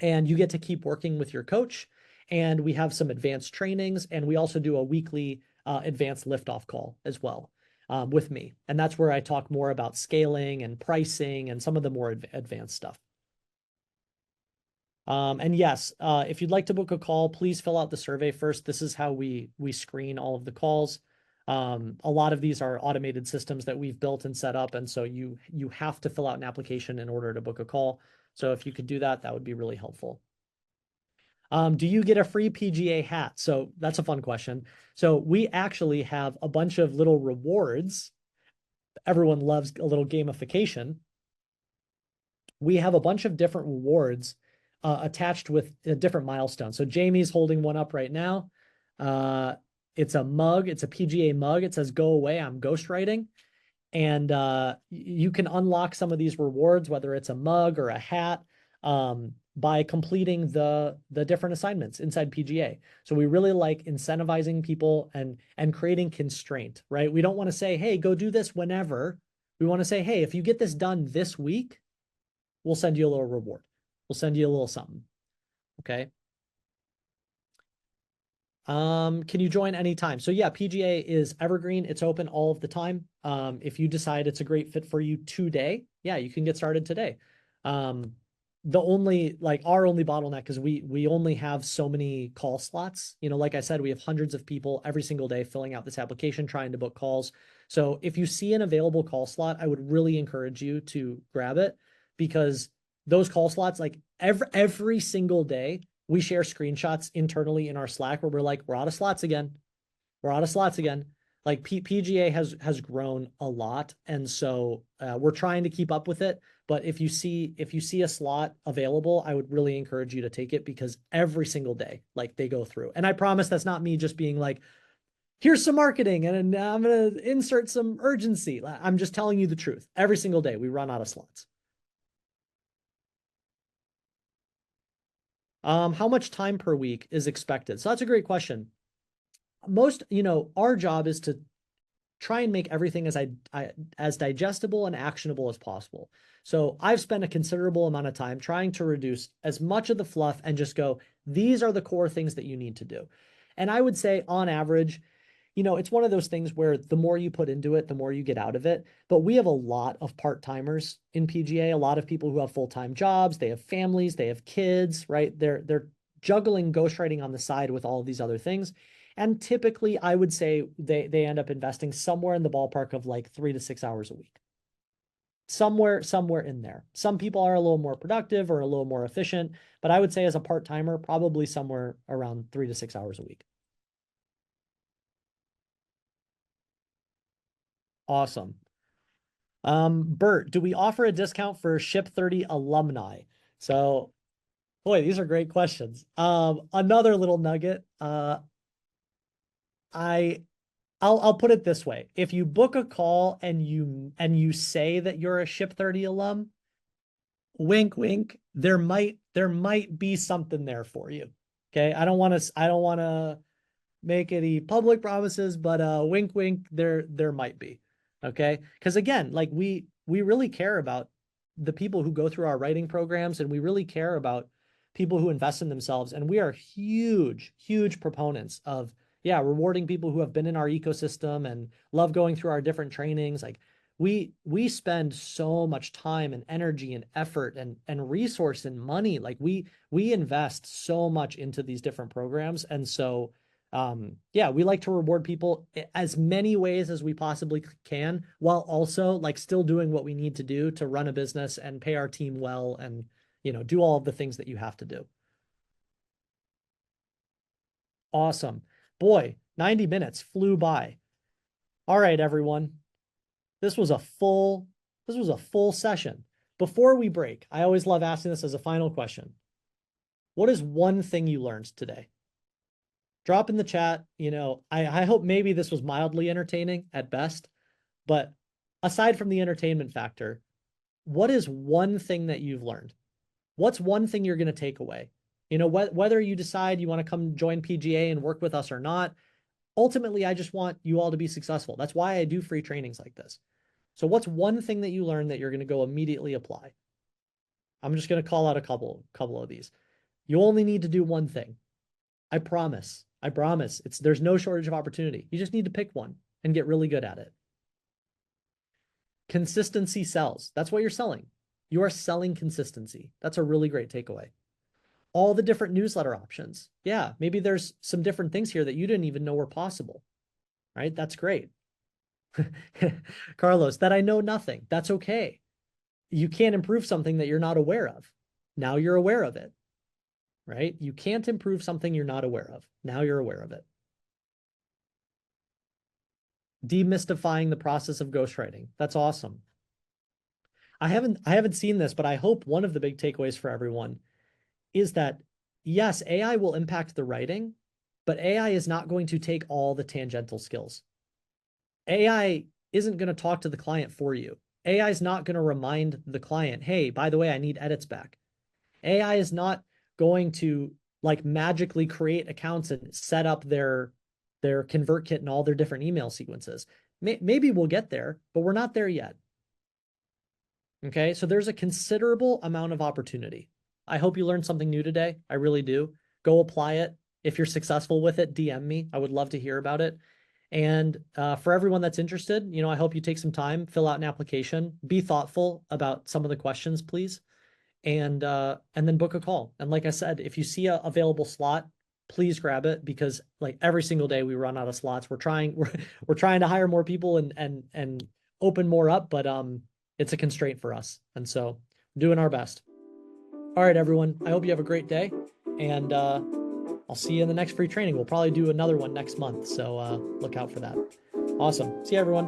and you get to keep working with your coach. And we have some advanced trainings, and we also do a weekly advanced liftoff call as well with me. And that's where I talk more about scaling and pricing and some of the more advanced stuff. And yes, if you'd like to book a call, please fill out the survey first. This is how we screen all of the calls. A lot of these are automated systems that we've built and set up, and so you have to fill out an application in order to book a call. So if you could do that, that would be really helpful. Do you get a free PGA hat? So that's a fun question. So we actually have a bunch of little rewards. Everyone loves a little gamification. We have a bunch of different rewards attached with different milestones. So Jamie's holding one up right now. It's a mug. It's a PGA mug. It says, "Go away, I'm ghostwriting." And you can unlock some of these rewards, whether it's a mug or a hat, by completing the different assignments inside PGA. So we really like incentivizing people and creating constraint, right? We don't want to say, hey, go do this whenever. We want to say, hey, if you get this done this week, we'll send you a little reward. We'll send you a little something. Okay. Can you join anytime? So yeah, PGA is evergreen. It's open all of the time. If you decide it's a great fit for you today, yeah, you can get started today. Our only bottleneck is we only have so many call slots. Like I said, we have hundreds of people every single day filling out this application, trying to book calls. So if you see an available call slot, I would really encourage you to grab it, because those call slots, like every single day, we share screenshots internally in our Slack where we're like, we're out of slots again. We're out of slots again. Like PGA has grown a lot. And so we're trying to keep up with it, But if you see a slot available, I would really encourage you to take it, because every single day, like, they go through. And I promise that's not me just being like, here's some marketing and I'm going to insert some urgency. I'm just telling you the truth. Every single day we run out of slots. How much time per week is expected? So that's a great question. Most, our job is to try and make everything as digestible and actionable as possible. So I've spent a considerable amount of time trying to reduce as much of the fluff and just go, these are the core things that you need to do. And I would say on average, it's one of those things where the more you put into it, the more you get out of it. But we have a lot of part-timers in PGA, a lot of people who have full-time jobs, they have families, they have kids, right? They're juggling ghostwriting on the side with all of these other things. And typically, I would say they end up investing somewhere in the ballpark of like 3 to 6 hours a week. Somewhere in there. Some people are a little more productive or a little more efficient, but I would say as a part-timer, probably somewhere around 3 to 6 hours a week. Awesome. Bert, do we offer a discount for Ship 30 alumni? So, boy, these are great questions. Another little nugget. I'll put it this way. If you book a call and you say that you're a Ship 30 alum, wink, wink, there might be something there for you. Okay. I don't want to make any public promises, but wink, wink, there might be. Okay. Because again, like we really care about the people who go through our writing programs, and we really care about people who invest in themselves. And we are huge, huge proponents of, rewarding people who have been in our ecosystem and love going through our different trainings. Like we spend so much time and energy and effort and resource and money. Like we invest so much into these different programs. And so we like to reward people as many ways as we possibly can, while also like still doing what we need to do to run a business and pay our team well and, do all of the things that you have to do. Awesome. Boy, 90 minutes flew by. All right, everyone. This was a full session. Before we break, I always love asking this as a final question. What is one thing you learned today? Drop in the chat. I hope maybe this was mildly entertaining at best, but aside from the entertainment factor, what is one thing that you've learned? What's one thing you're going to take away? Whether you decide you want to come join PGA and work with us or not, ultimately, I just want you all to be successful. That's why I do free trainings like this. So what's one thing that you learned that you're going to go immediately apply? I'm just going to call out a couple of these. You only need to do one thing. I promise. There's no shortage of opportunity. You just need to pick one and get really good at it. Consistency sells. That's what you're selling. You are selling consistency. That's a really great takeaway. All the different newsletter options. Yeah, maybe there's some different things here that you didn't even know were possible, right? That's great. Carlos, that I know nothing. That's okay. You can't improve something that you're not aware of. Now you're aware of it, right? You can't improve something you're not aware of. Now you're aware of it. Demystifying the process of ghostwriting. That's awesome. I haven't seen this, but I hope one of the big takeaways for everyone is that, yes, AI will impact the writing, but AI is not going to take all the tangential skills. AI isn't going to talk to the client for you. AI is not going to remind the client, hey, by the way, I need edits back. AI is not going to like magically create accounts and set up their ConvertKit and all their different email sequences. Maybe we'll get there, but we're not there yet. Okay, so there's a considerable amount of opportunity. I hope you learned something new today. I really do. Go apply it. If you're successful with it, DM me. I would love to hear about it. And for everyone that's interested, I hope you take some time, fill out an application, be thoughtful about some of the questions, please, and then book a call. And like I said, if you see a available slot, please grab it, because like every single day we run out of slots. We're trying to hire more people and open more up, but it's a constraint for us. And so we're doing our best. All right, everyone. I hope you have a great day, and I'll see you in the next free training. We'll probably do another one next month, so look out for that. Awesome. See you, everyone.